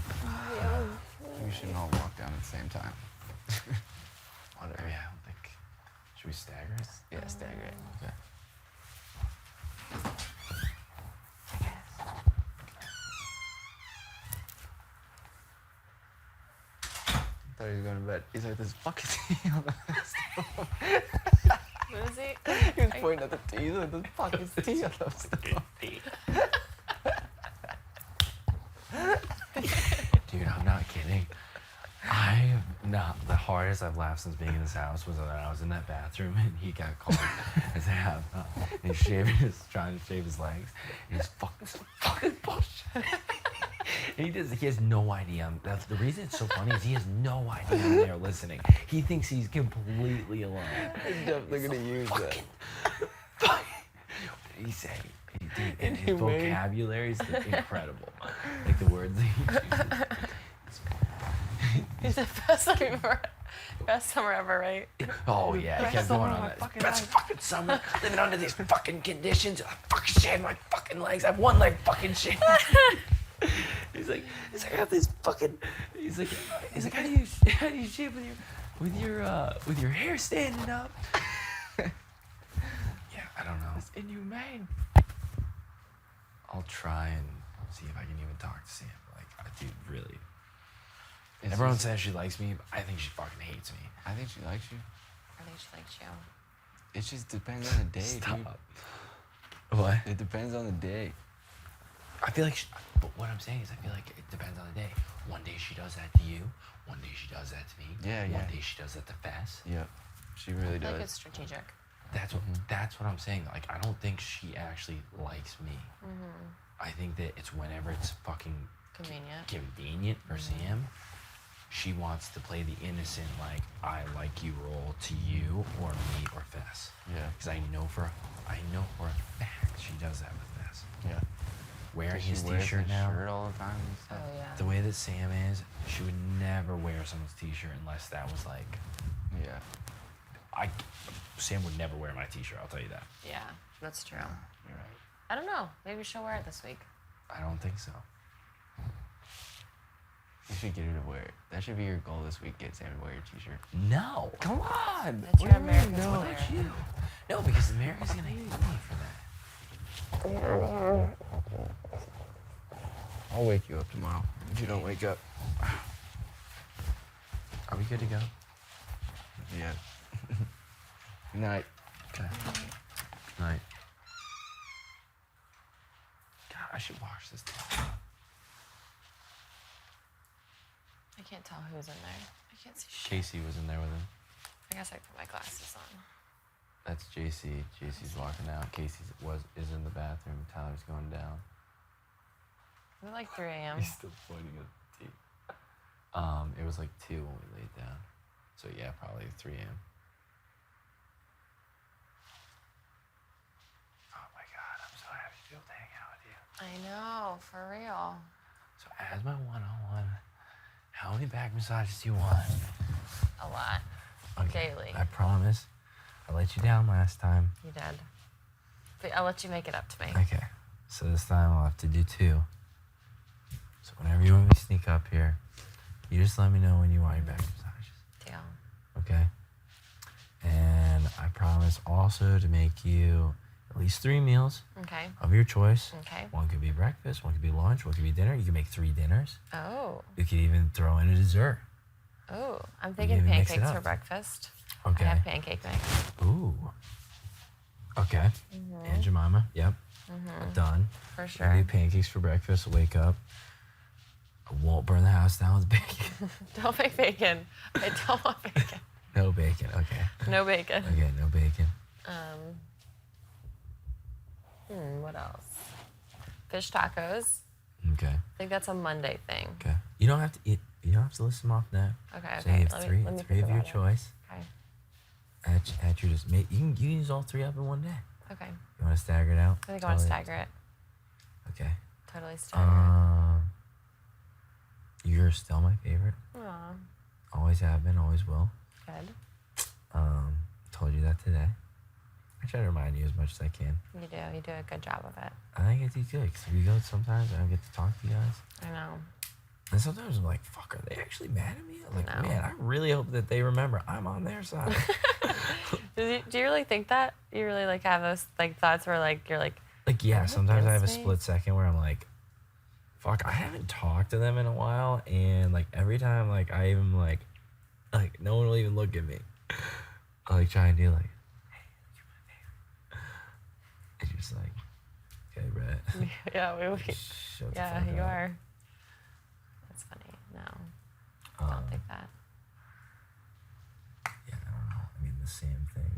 We shouldn't all walk down at the same time. Whatever. Yeah, I don't think. Should we stagger it? Yeah, stagger it. Okay. I thought he was going to bed. He's like, this fucking tea on the stove. What is he? He was pointing at the tea. He's like, this fucking tea on the stove. Dude, I'm not kidding. I'm not. The hardest I've laughed since being in this house was when I was in that bathroom and he got called as a half. And he's trying to shave his legs. And he's fucking bullshit. And he has no idea. That's the reason it's so funny is he has no idea I'm there listening. He thinks he's completely alone. I'm definitely going to use that. What did he say? Dude, and his vocabulary is incredible. Like the words that he uses. He's the best summer ever, right? Oh yeah, he kept going on that. Best fucking summer, living under these fucking conditions. I fucking shave my fucking legs. I have one leg fucking shaved. He's like, I got this fucking. He's like, how do you shave with your hair standing up? Yeah, I don't know. It's inhumane. I'll try and see if I can even talk to Sam. Like, dude, really. It's Everyone just- says she likes me, but I think she fucking hates me. I think she likes you. I think she likes you. It just depends on the day, dude. Stop. What? It depends on the day. I feel like, but what I'm saying is, I feel like it depends on the day. One day she does that to you. One day she does that to me. Yeah, One yeah. day she does that to Fess. Yep. She really I feel like it's does. strategic. That's what I'm saying. Like, I don't think she actually likes me. I think that it's whenever it's fucking Convenient. convenient for Sam. She wants to play the innocent, like, I like you role to you or me or Fess. Yeah. Because I know for a fact she does that with Fess. Yeah. Wearing She his wears t-shirt his now. shirt all the time and Oh stuff. yeah. The way that Sam is, she would never wear someone's t-shirt unless that was like, Yeah. Sam would never wear my t-shirt, I'll tell you that. Yeah, that's true. You're right. I don't know. Maybe she'll wear it this week. I don't think so. You should get her to wear it. That should be your goal this week. Get Sam to wear your t-shirt. No. Come on. That's your American No. wear. You. No, because America's gonna hate me for that. I'll wake you up tomorrow if you don't wake up. Are we good to go? Yeah. Good night. Okay. Night. God, I should wash this thing. I can't tell who's in there. I can't see shit. Casey was in there with him. I guess I put my glasses on. That's JC. JC's walking out. Casey is in the bathroom. Tyler's going down. Is it like 3 a.m.? He's still pointing at the T. It was like 2 when we laid down. So yeah, probably 3 a.m. Oh my God, I'm so I know, for real. So as my one-on-one, how many back massages do you want? A lot. Okay, Daily. I promise. I let you down last time. You did. But I'll let you make it up to me. Okay. So this time I'll have to do 2. So whenever you want me to sneak up here, you just let me know when you want your back massages. Deal. Okay? And I promise also to make you at least 3 meals Okay. of your choice. Okay. One could be breakfast, one could be lunch, one could be dinner. You can make 3 dinners. Oh. You could even throw in a dessert. Oh. I'm can thinking even mix it pancakes up. for breakfast. Okay. I have pancake mix. Ooh. Okay. And Jemima. Yep. Done. For I sure. do pancakes for breakfast. Wake up. I won't burn the house down with bacon. Don't make bacon. I don't want bacon. No bacon. Okay. No bacon. Okay. No bacon. What else? Fish tacos. Okay. I think that's a Monday thing. Okay. You don't have to eat. You don't have to list them off now. Okay. So you Okay. have three let me of think your about it. choice. Okay. At your just you can use all 3 up in one day. Okay. You want to stagger it out? I think I want to Totally. stagger it. Okay. Totally stagger You're still my favorite. it. Aw. Always have been. Always will. Good. Told you that today. I try to remind you as much as I can. You do. You do a good job of it. I think it's good because we go sometimes. I don't get to talk to you guys. I know. And sometimes I'm like, fuck, are they actually mad at me? I'm like, No. man, I really hope that they remember I'm on their side. Do you really think that? You really like have those like thoughts where like you're like, Like, yeah, sometimes I have a against me? split second where I'm like, fuck, I haven't talked to them in a while. And like every time, like, I even like no one will even look at me. I like try and do like, hey, you're my favorite. And you're just like, okay, Brett. yeah, Shut the yeah, fuck you up. are. That's funny. No, I don't think that. Yeah, I don't know. I mean, the same thing.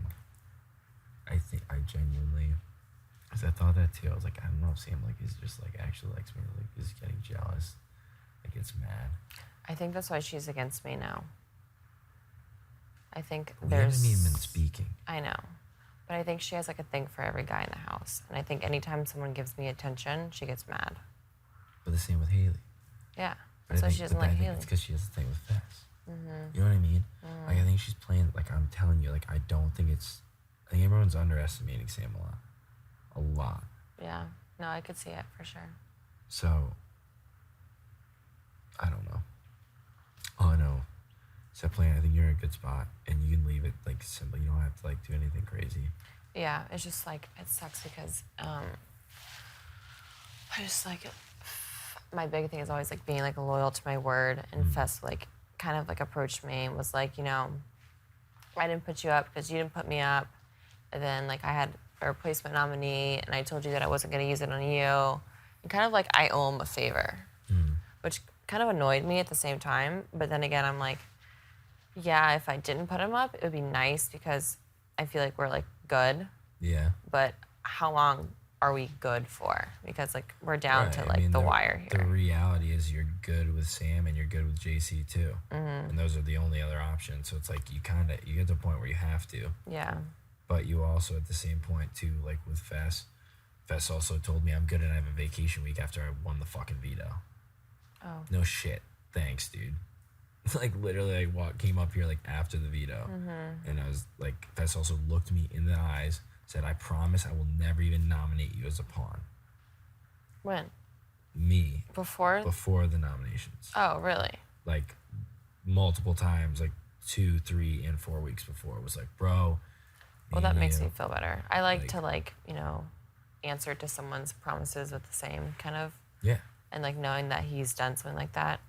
I think I genuinely, because I thought that too. I was like, I don't know if Sam like is just like actually likes me, or like is getting jealous, like gets mad. I think that's why she's against me now. I think We there's. haven't even been speaking. I know, but I think she has like a thing for every guy in the house, and I think anytime someone gives me attention, she gets mad. But the same with Haley. Yeah, But so I she think, doesn't but I like think Haley. it's because she has a thing with Fess. You know what I mean? Like I think she's playing. Like I'm telling you, like I don't think it's. I think everyone's underestimating Sam a lot. Yeah, no, I could see it for sure. So, I don't know. All I know, except playing, I think you're in a good spot, and you can leave it like simple. You don't have to like do anything crazy. Yeah, it's just like it sucks because I just like my big thing is always like being like loyal to my word, and Fess like kind of like approached me and was like, you know, I didn't put you up because you didn't put me up, and then like I had a replacement nominee, and I told you that I wasn't gonna use it on you, and kind of like I owe him a favor, which kind of annoyed me at the same time. But then again, I'm like, yeah, if I didn't put him up, it would be nice because I feel like we're like good. Yeah. But how long are we good for? Because like we're down Right, to I like mean, the wire The here. reality is you're good with Sam and you're good with JC too, and those are the only other options. So it's like you get to the point where you have to, Yeah. but you also at the same point too, like with Fess. Fess also told me I'm good and I have a vacation week after I won the fucking veto. Oh. No shit. Thanks, dude. Like literally, I came up here like after the veto, and I was like, Fess also looked me in the eyes, said, "I promise I will never even nominate you as a pawn." When? Me Before? before the nominations, Oh, really? like multiple times, like 2, 3, and 4 weeks before. It was like, bro. Well, that makes you me feel better. I like like- to like, you know, answer to someone's promises with the same kind of, Yeah. and like knowing that he's done something like that.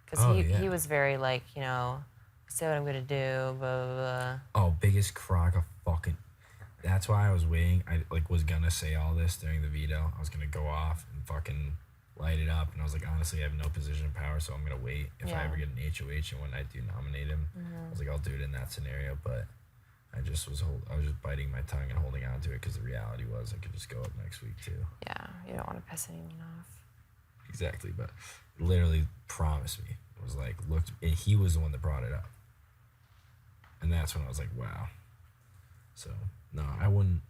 Because Oh, he yeah. was very like, you know, say what I'm going to do, blah, blah, blah. Oh, biggest crock of fucking. That's why I was waiting. I like was gonna say all this during the veto. I was gonna go off and fucking light it up, and I was like, honestly, I have no position of power, so I'm gonna wait. If I Yeah. ever get an HOH and when I do nominate him, I was like, I'll do it in that scenario. But I just was I was just biting my tongue and holding on to it because the reality was I could just go up next week too. Yeah, you don't want to piss anyone off. Exactly, but literally promised me. It was like looked, and he was the one that brought it up, and that's when I was like, wow. So no, I wouldn't.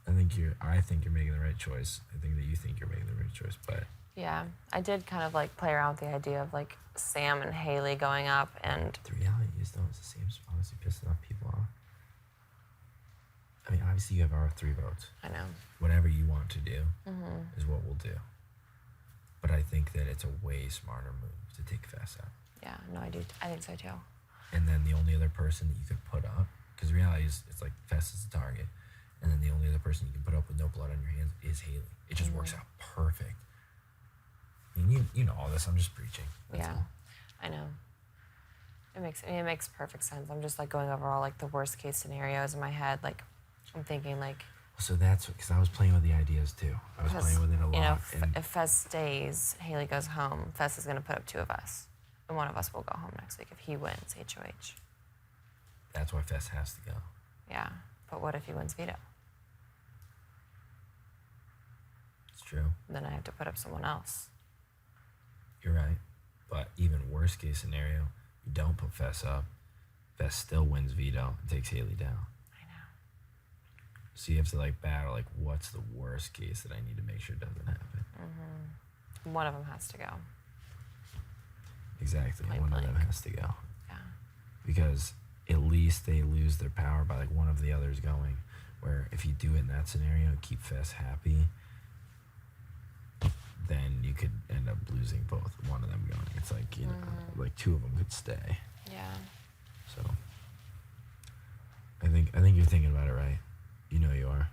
I think think you're making the right choice. I think that you think you're making the right choice, but Yeah, I did kind of like play around with the idea of like Sam and Haley going up, and the reality is, though, it's the same spot as you pissed enough people off. I mean, obviously you have our 3 votes. I know. Whatever you want to do is what we'll do. But I think that it's a way smarter move to take Fess out. Yeah, no, I do. I think so too. And then the only other person that you could put up, because the reality is, it's like Fess is the target, and then the only other person you can put up with no blood on your hands is Haley. It just works out perfect. I mean, you know all this. I'm just preaching. That's Yeah, all. I know. It makes perfect sense. I'm just like going over all like the worst case scenarios in my head. Like I'm thinking like, So that's because I was playing with the ideas too. I was playing with it a lot. you know, and if Fez stays, Haley goes home. Fez is gonna put up 2 of us, and one of us will go home next week if he wins HOH. that's why Fess has to go. Yeah, but what if he wins veto? It's true. Then I have to put up someone else. You're right. But even worst case scenario, you don't put Fess up. Fess still wins veto and takes Haley down. I know. So you have to like battle like what's the worst case that I need to make sure doesn't happen. One of them has to go. Exactly. Point One of them blank. has to go. Yeah. Because at least they lose their power by like one of the others going. Where if you do it in that scenario and keep Fess happy, then you could end up losing both. One of them going. It's like, you know, like 2 of them could stay. Yeah. So I think you're thinking about it right. You know you are.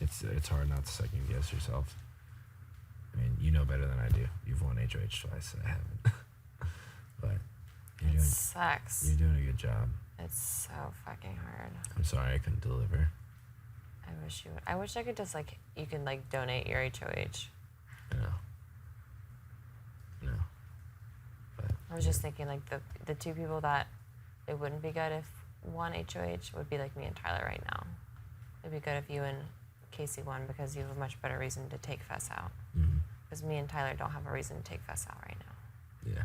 It's hard not to second guess yourself. I mean, you know better than I do. You've won HOH twice. I haven't. But It you're sucks. doing a good job. It's so fucking hard. I'm sorry I couldn't deliver. I wish you would. I wish I could just like, you can like donate your HOH. I know. No. But I was just thinking like the 2 people that it wouldn't be good if won HOH would be like me and Tyler right now. It'd be good if you and Casey won because you have a much better reason to take Fess out. Mhm. Because me and Tyler don't have a reason to take Fess out right now. Yeah.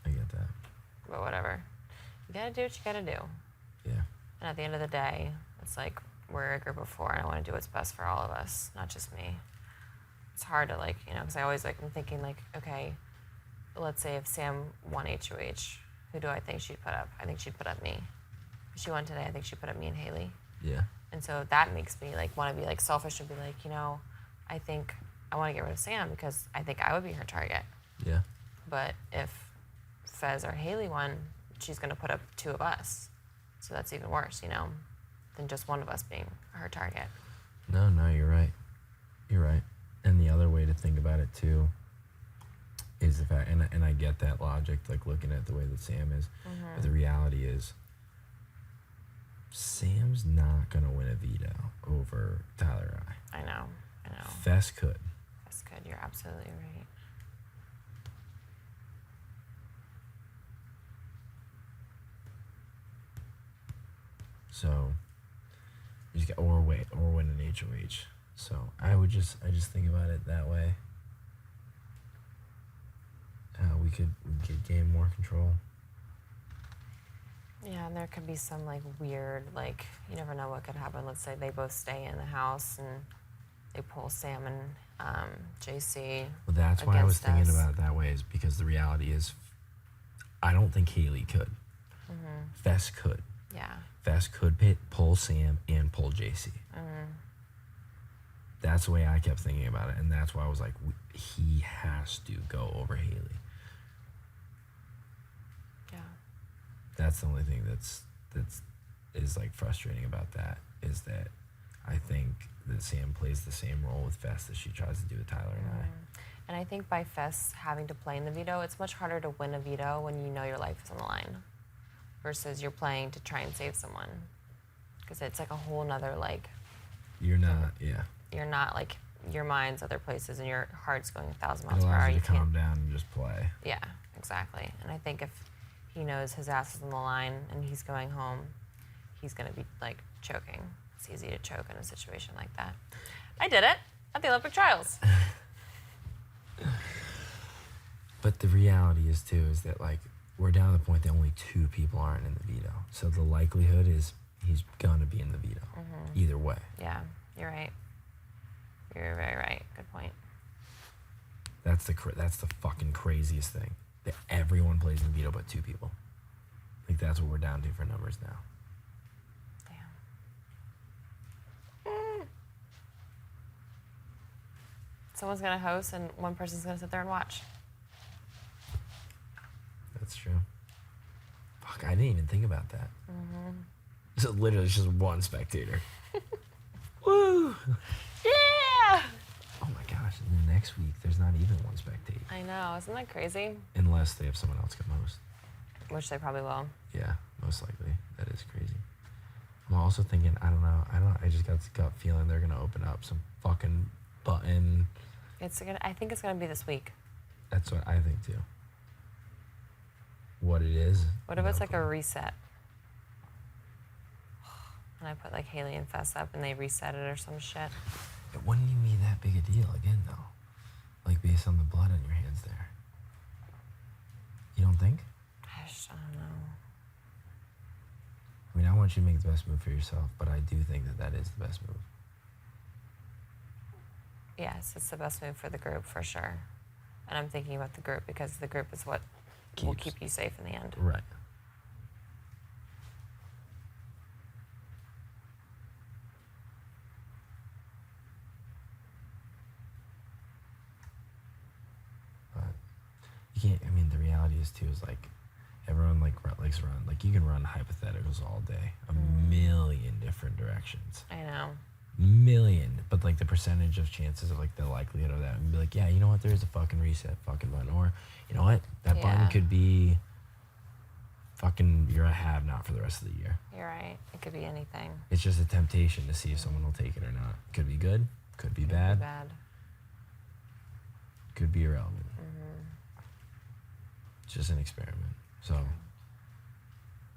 I get that. But whatever. You gotta do what you gotta do. Yeah. And at the end of the day, it's like we're a group of 4 and I want to do what's best for all of us, not just me. It's hard to like, you know, because I always like, I'm thinking like, okay, let's say if Sam won HOH, who do I think she'd put up? I think she'd put up me. If she won today, I think she'd put up me and Haley. Yeah. And so that makes me like want to be like selfish and be like, you know, I think I want to get rid of Sam because I think I would be her target. Yeah. But if Fez or Haley won, she's going to put up 2 of us. So that's even worse, you know, than just one of us being her target. No, you're right. You're right. And the other way to think about it too is the fact, and I get that logic, like looking at the way that Sam is, but the reality is Sam's not gonna win a veto over Tyler or I. I know. Fess could. That's good. You're absolutely right. So you just got or win an HOH. So I just think about it that way. We could gain more control. Yeah, and there could be some like weird, like you never know what could happen. Let's say they both stay in the house and they pull Sam and JC. Well, that's why I was against thinking us. about it that way, is because the reality is, I don't think Haley could. Fess could. Yeah. Fess could pull Sam and pull JC. That's the way I kept thinking about it, and that's why I was like, he has to go over Haley. Yeah. That's the only thing that's is like frustrating about that, is that I think that Sam plays the same role with Fess that she tries to do with Tyler and I. And I think by Fess having to play in the veto, it's much harder to win a veto when you know your life is on the line versus you're playing to try and save someone. Because it's like a whole nother, like, You're not, yeah. you're not like, your mind's other places and your heart's going 1,000 It miles per hour. allows you You to calm can't. down and just play. Yeah, exactly. And I think if he knows his ass is on the line and he's going home, he's going to be like choking. It's easy to choke in a situation like that. I did it at the Olympic trials. But the reality is too, is that like we're down to the point that only 2 people aren't in the veto. So the likelihood is he's he's gonna be in the veto. Either way. Yeah, you're right. You're very right. Good point. That's the fucking craziest thing. That everyone plays in the veto but 2 people. Like that's what we're down to for numbers now. Damn. Someone's gonna host and one person's gonna sit there and watch. That's true. Fuck, I didn't even think about that. So literally, it's just one spectator. Woo! Yeah. Oh my gosh! And then next week, there's not even one spectator, I know. Isn't that crazy? unless they have someone else come host. Which they probably will. Yeah, most likely. That is crazy. I'm also thinking, I don't know. I just got this gut feeling they're gonna open up some fucking button. I think it's gonna be this week. That's what I think too. What it is? What if it's no like a clue. reset? And I put like Haley and Fess up and they reset it or some shit. It wouldn't even be that big a deal again, though. Like based on the blood on your hands there. You don't think? I just don't know. I mean, I want you to make the best move for yourself, but I do think that is the best move. Yes, it's the best move for the group for sure. And I'm thinking about the group because the group is what will Keeps. keep you safe in the end. Right. But you can't. I mean, the reality is too is like everyone likes to run. Like you can run hypotheticals all day, a million different directions. I know. Million, but like the percentage of chances of like the likelihood of that and be like, yeah, you know what, there is a fucking reset fucking button, or you know what, that button Yeah. could be fucking you're a have not for the rest of the year. You're right. It could be anything. It's just a temptation to see if someone will take it or not. Could be good, could be bad, Bad. could be irrelevant. It's just an experiment. So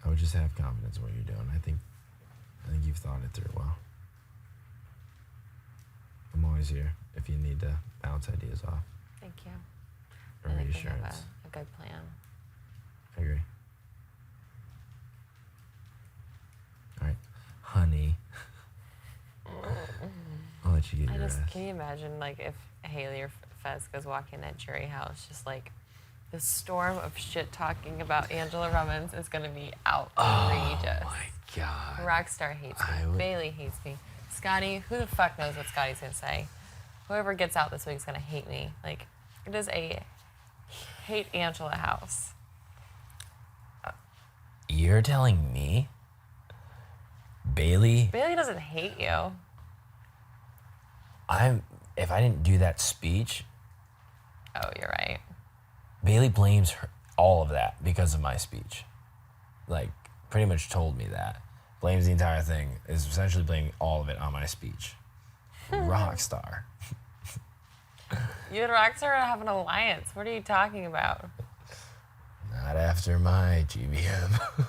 I would just have confidence in what you're doing. I think you've thought it through well. I'm always here if you need to bounce ideas off Thank you. or I think we have reassurance. a good plan. I agree. All right, honey. I'll let you get your rest. Can you imagine like if Haley or Fez goes walking that jury house, just like the storm of shit talking about Angela Rummins is gonna be outrageous. Oh my god. Rockstar hates me. Bailey hates me. Scotty, who the fuck knows what Scotty's gonna say? Whoever gets out this week is gonna hate me. Like, it is a hate Angela house. You're telling me Bailey, Bailey doesn't hate you. if I didn't do that speech, Oh, you're right. Bailey blames all of that because of my speech. Like, pretty much told me that. Blames the entire thing, is essentially blaming all of it on my speech. Rockstar. You and Rockstar have an alliance. What are you talking about? Not after my GBM.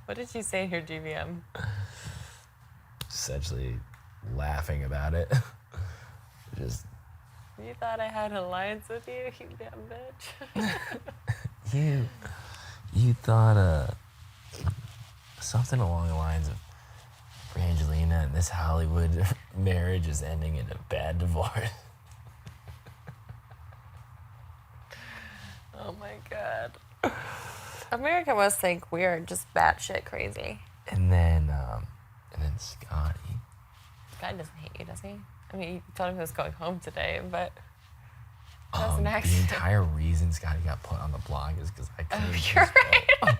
What did you say in your GVM? Essentially laughing about it. Just, You thought I had an alliance with you, you damn bitch. you thought, something along the lines of Brangelina and this Hollywood marriage is ending in a bad divorce. Oh my god. America must think we're just batshit crazy. And then Scotty. God doesn't hate you, does he? I mean, you told him he was going home today, but that was an The accident. entire reason Scotty got put on the blog is because I couldn't. You're right.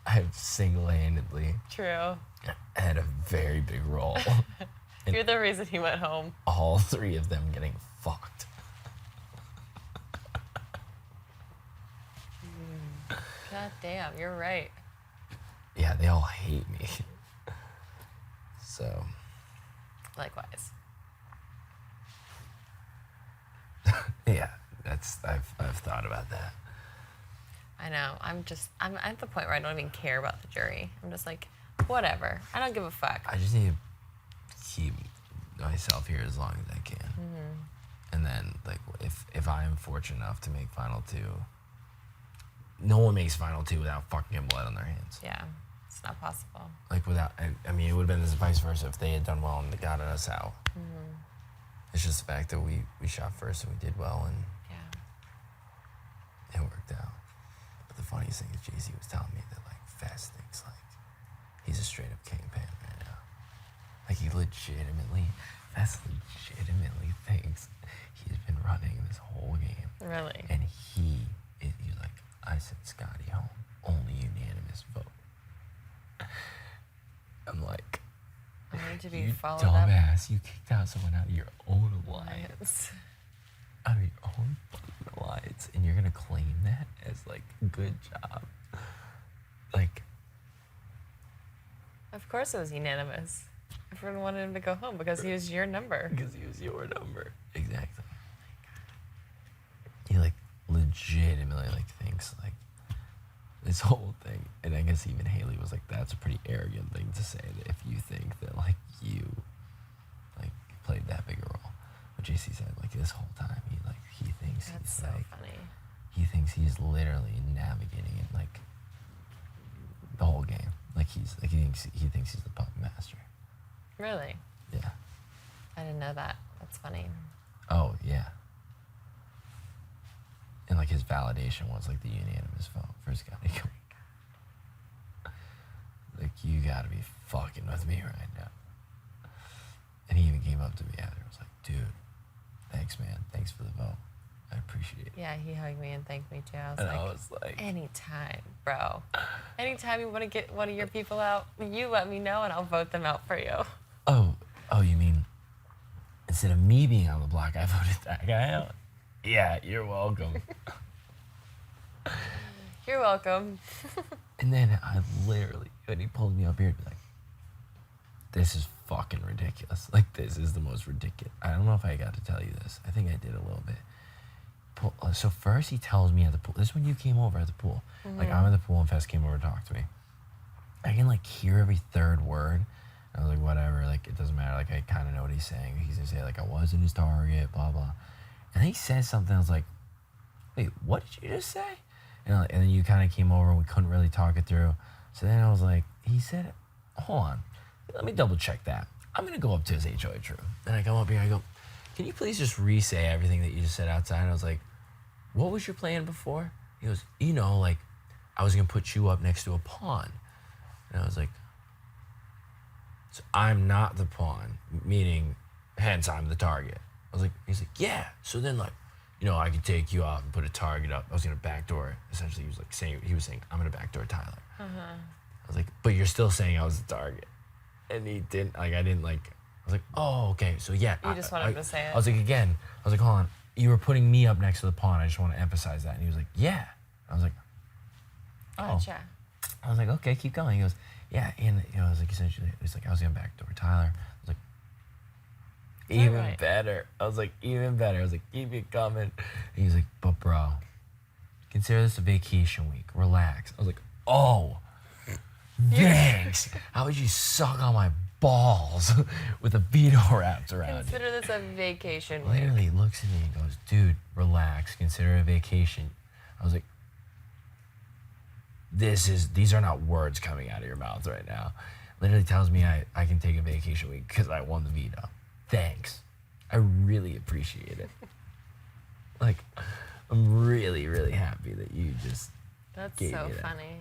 I single-handedly True. had a very big role. You're the reason he went home. All 3 of them getting fucked. God damn, you're right. Yeah, they all hate me. So, Likewise. yeah, I've thought about that. I know. I'm at the point where I don't even care about the jury. I'm just like, whatever. I don't give a fuck. I just need to keep myself here as long as I can. And then, like, if I am fortunate enough to make final 2, no one makes final two without fucking getting blood on their hands. Yeah, it's not possible. Like without, I mean, it would have been vice versa if they had done well and gotten us out. Mm-hmm. It's just the fact that we shot first and we did well and Yeah. it worked out. But the funniest thing is Jay-Z was telling me that like Fest thinks like he's a straight up kingpin right now. Like Fest legitimately thinks he's been running this whole game. Really? And he's like, I sent Scotty home, only unanimous vote. I'm like, I need to be you followed up. dumbass, you kicked out someone out of your own alliance. Out of your own fucking alliance, and you're gonna claim that as like, good job. Like, Of course it was unanimous. Everyone wanted him to go home because he was your number. because he was your number. Exactly. He like legitimately like thinks like this whole thing, and I guess even Haley was like, that's a pretty arrogant thing to say, that if you think that like you like played that big a role. But JC said like this whole time he thinks That's he's so like funny. he thinks he's literally navigating it like the whole game. Like he thinks he's the puppet master. Really? Yeah. I didn't know that. That's funny. Oh yeah. And like his validation was like the unanimous vote for Scotty. Like, you gotta be fucking with me right now. And he even came up to me after. I was like, dude, thanks man. Thanks for the vote. I appreciate it. Yeah, he hugged me and thanked me too. I was And like, I was like, anytime, bro. Anytime you want to get one of your people out, you let me know and I'll vote them out for you. oh, you mean instead of me being on the block, I voted that guy out? Yeah, you're welcome. You're welcome. And then I literally, when he pulled me up here, he'd be like, this is fucking ridiculous. Like, this is the most ridiculous. I don't know if I got to tell you this. I think I did a little bit. So first he tells me at the pool. This is when you came over at the pool. Like, I'm at the pool and Fest came over to talk to me. I can, like, hear every third word. I was like, whatever. Like, it doesn't matter. Like, I kind of know what he's saying. He's going to say, like, I wasn't his target, blah, blah. And then he says something. I was like, wait, what did you just say? And then you kind of came over and we couldn't really talk it through. So then I was like, he said, hold on, let me double check that. I'm going to go up to his HOH room. And I come up here and I go, can you please just re-say everything that you just said outside? And I was like, what was your plan before? He goes, you know, like, I was going to put you up next to a pawn. And I was like, so I'm not the pawn, meaning, hence I'm the target. I was like, he's like, yeah. So then, like, you know, I could take you off and put a target up. I was gonna backdoor. Essentially, he was saying, I'm gonna backdoor Tyler. I was like, but you're still saying I was the target, and he didn't. Like, I didn't like. I was like, oh, okay. So yeah. You just wanted him to say it. I was like, again. I was like, hold on. You were putting me up next to the pawn. I just want to emphasize that. And he was like, yeah. I was like, oh. Gotcha. I was like, okay, keep going. He goes, yeah. And you know, I was like, essentially, it was like I was gonna backdoor Tyler. I was like, even right? better. I was like, even better. I was like, keep it coming. And he was like, but bro, consider this a vacation week. Relax. I was like, oh, thanks. How would you suck on my balls with a veto wrapped around it? Consider this a vacation week. Literally he looks at me and goes, dude, relax. Consider it a vacation. I was like, these are not words coming out of your mouth right now. Literally tells me I can take a vacation week because I won the veto. Thanks. I really appreciate it. Like, I'm really, really happy that you just That's gave so me that. funny.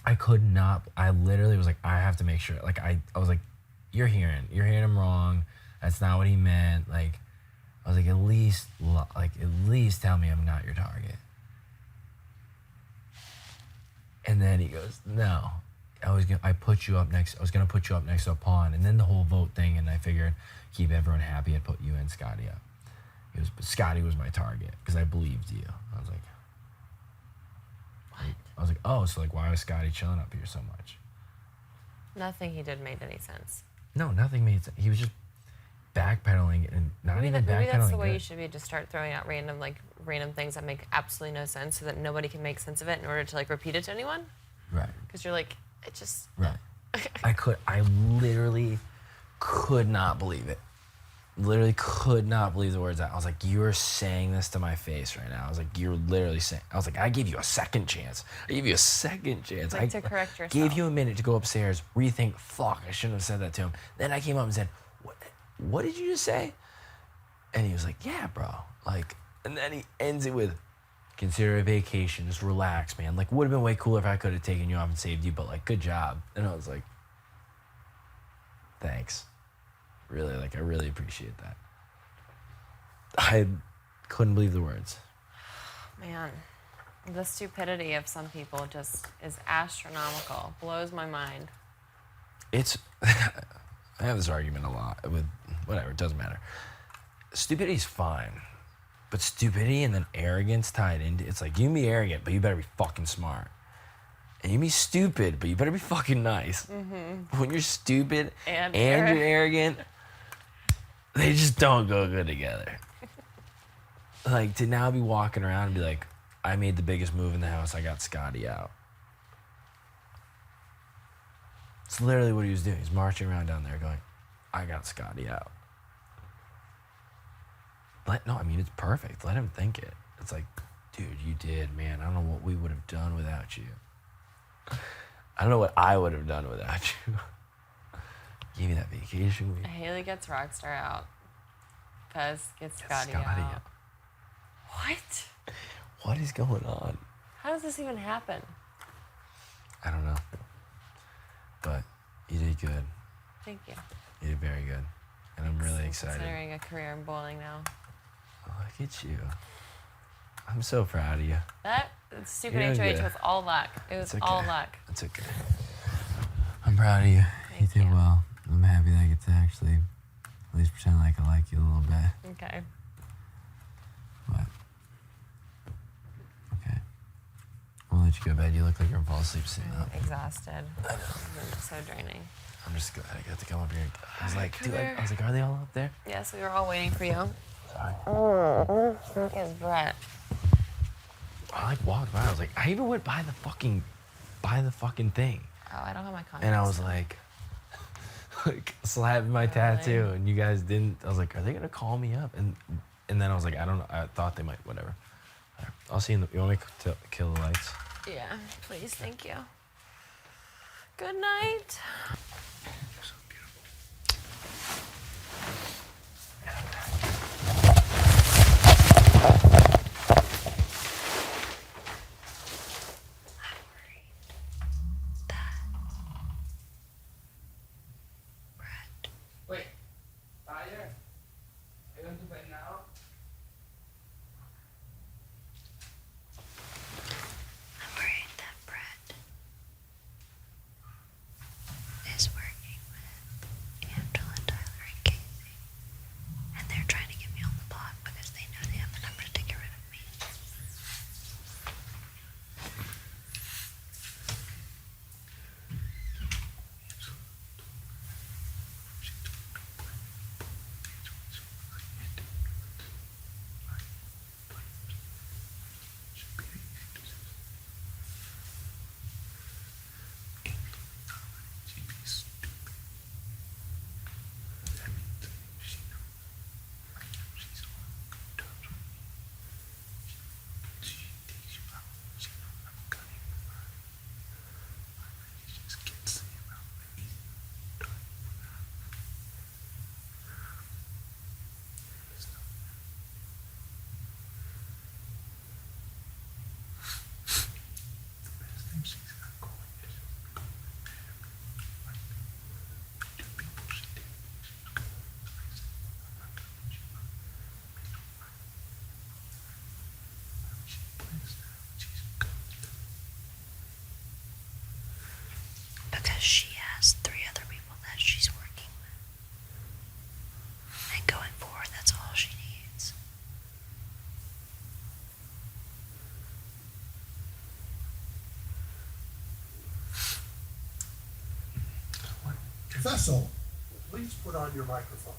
I could not. I literally was like, I have to make sure. Like, I was like, you're hearing him wrong. That's not what he meant. Like, I was like, at least tell me I'm not your target. And then he goes, no. I was gonna put you up next to a pawn, and then the whole vote thing, and I figured keep everyone happy, I'd put you and Scotty up. He goes, but Scotty was my target because I believed you. I was like, what? I was like, oh, so like why was Scotty chilling up here so much? Nothing he did made any sense. No, nothing made sense. He was just backpedaling and not Maybe even backpedaling. that's the way good. you should be. Just start throwing out random things that make absolutely no sense, so that nobody can make sense of it in order to like repeat it to anyone. Right. Because you're like, it just. Right. I literally could not believe it. literally could not believe the words out. I was like, you're saying this to my face right now. I was like, you're literally saying. I was like, I gave you a second chance. I gave you a second chance. Like to correct yourself. Gave you a minute to go upstairs, rethink. Fuck, I shouldn't have said that to him. Then I came up and said, what did you just say? And he was like, yeah, bro. Like, and then he ends it with, consider a vacation. Just relax, man. Like, would have been way cooler if I could have taken you off and saved you, but like, good job. And I was like, thanks. Really, like, I really appreciate that. I couldn't believe the words. Man, the stupidity of some people just is astronomical. Blows my mind. It's, I have this argument a lot with, whatever, it doesn't matter. Stupidity's fine. But stupidity and then arrogance tied into it's like, you can be arrogant, but you better be fucking smart. And you can be stupid, but you better be fucking nice. Mm-hmm. When you're stupid and you're arrogant, they just don't go good together. Like, to now be walking around and be like, I made the biggest move in the house, I got Scotty out. It's literally what he was doing. He's marching around down there going, I got Scotty out. No, I mean, it's perfect. Let him think it. It's like, dude, you did, man. I don't know what we would have done without you. I don't know what I would have done without you. Give me that vacation week. Haley gets Rockstar out. Pez gets Scotty Scotty out. out. What? What is going on? How does this even happen? I don't know. But you did good. Thank you. You did very good. And I'm really excited. Considering a career in bowling now. Look at you. I'm so proud of you. That stupid You're HOH good. was all luck. It was It's okay. all luck. It's okay. I'm proud of you. Thank you did you. well. I'm happy that I get to actually at least pretend like I like you a little bit. Okay. But okay. I'll let you go to bed. You look like you're gonna fall asleep sitting up. I'm exhausted. It's so draining. I'm just glad I got to come up here. I was like, come dude, here. I was like, are they all up there? Yes, we were all waiting for you. Sorry. Is Brett. I like walked by. I was like, I even went by the fucking thing. Oh, I don't have my contacts. And I was like slapping my tattoo, Really? and you guys didn't. I was like, are they gonna call me up? And then I was like, I don't know. I thought they might. Whatever. I'll see you. You want me to kill the lights? Yeah, please, thank you. Good night. Wait, Tyler, are you going to bed now? I'm worried that Brett is working with Angela, Tyler, and Casey. And they're trying to get me on the block because they know they have the number to get rid of me. Because she has 3 other people that she's working with. And going forward, that's all she needs. Vessel, please put on your microphone.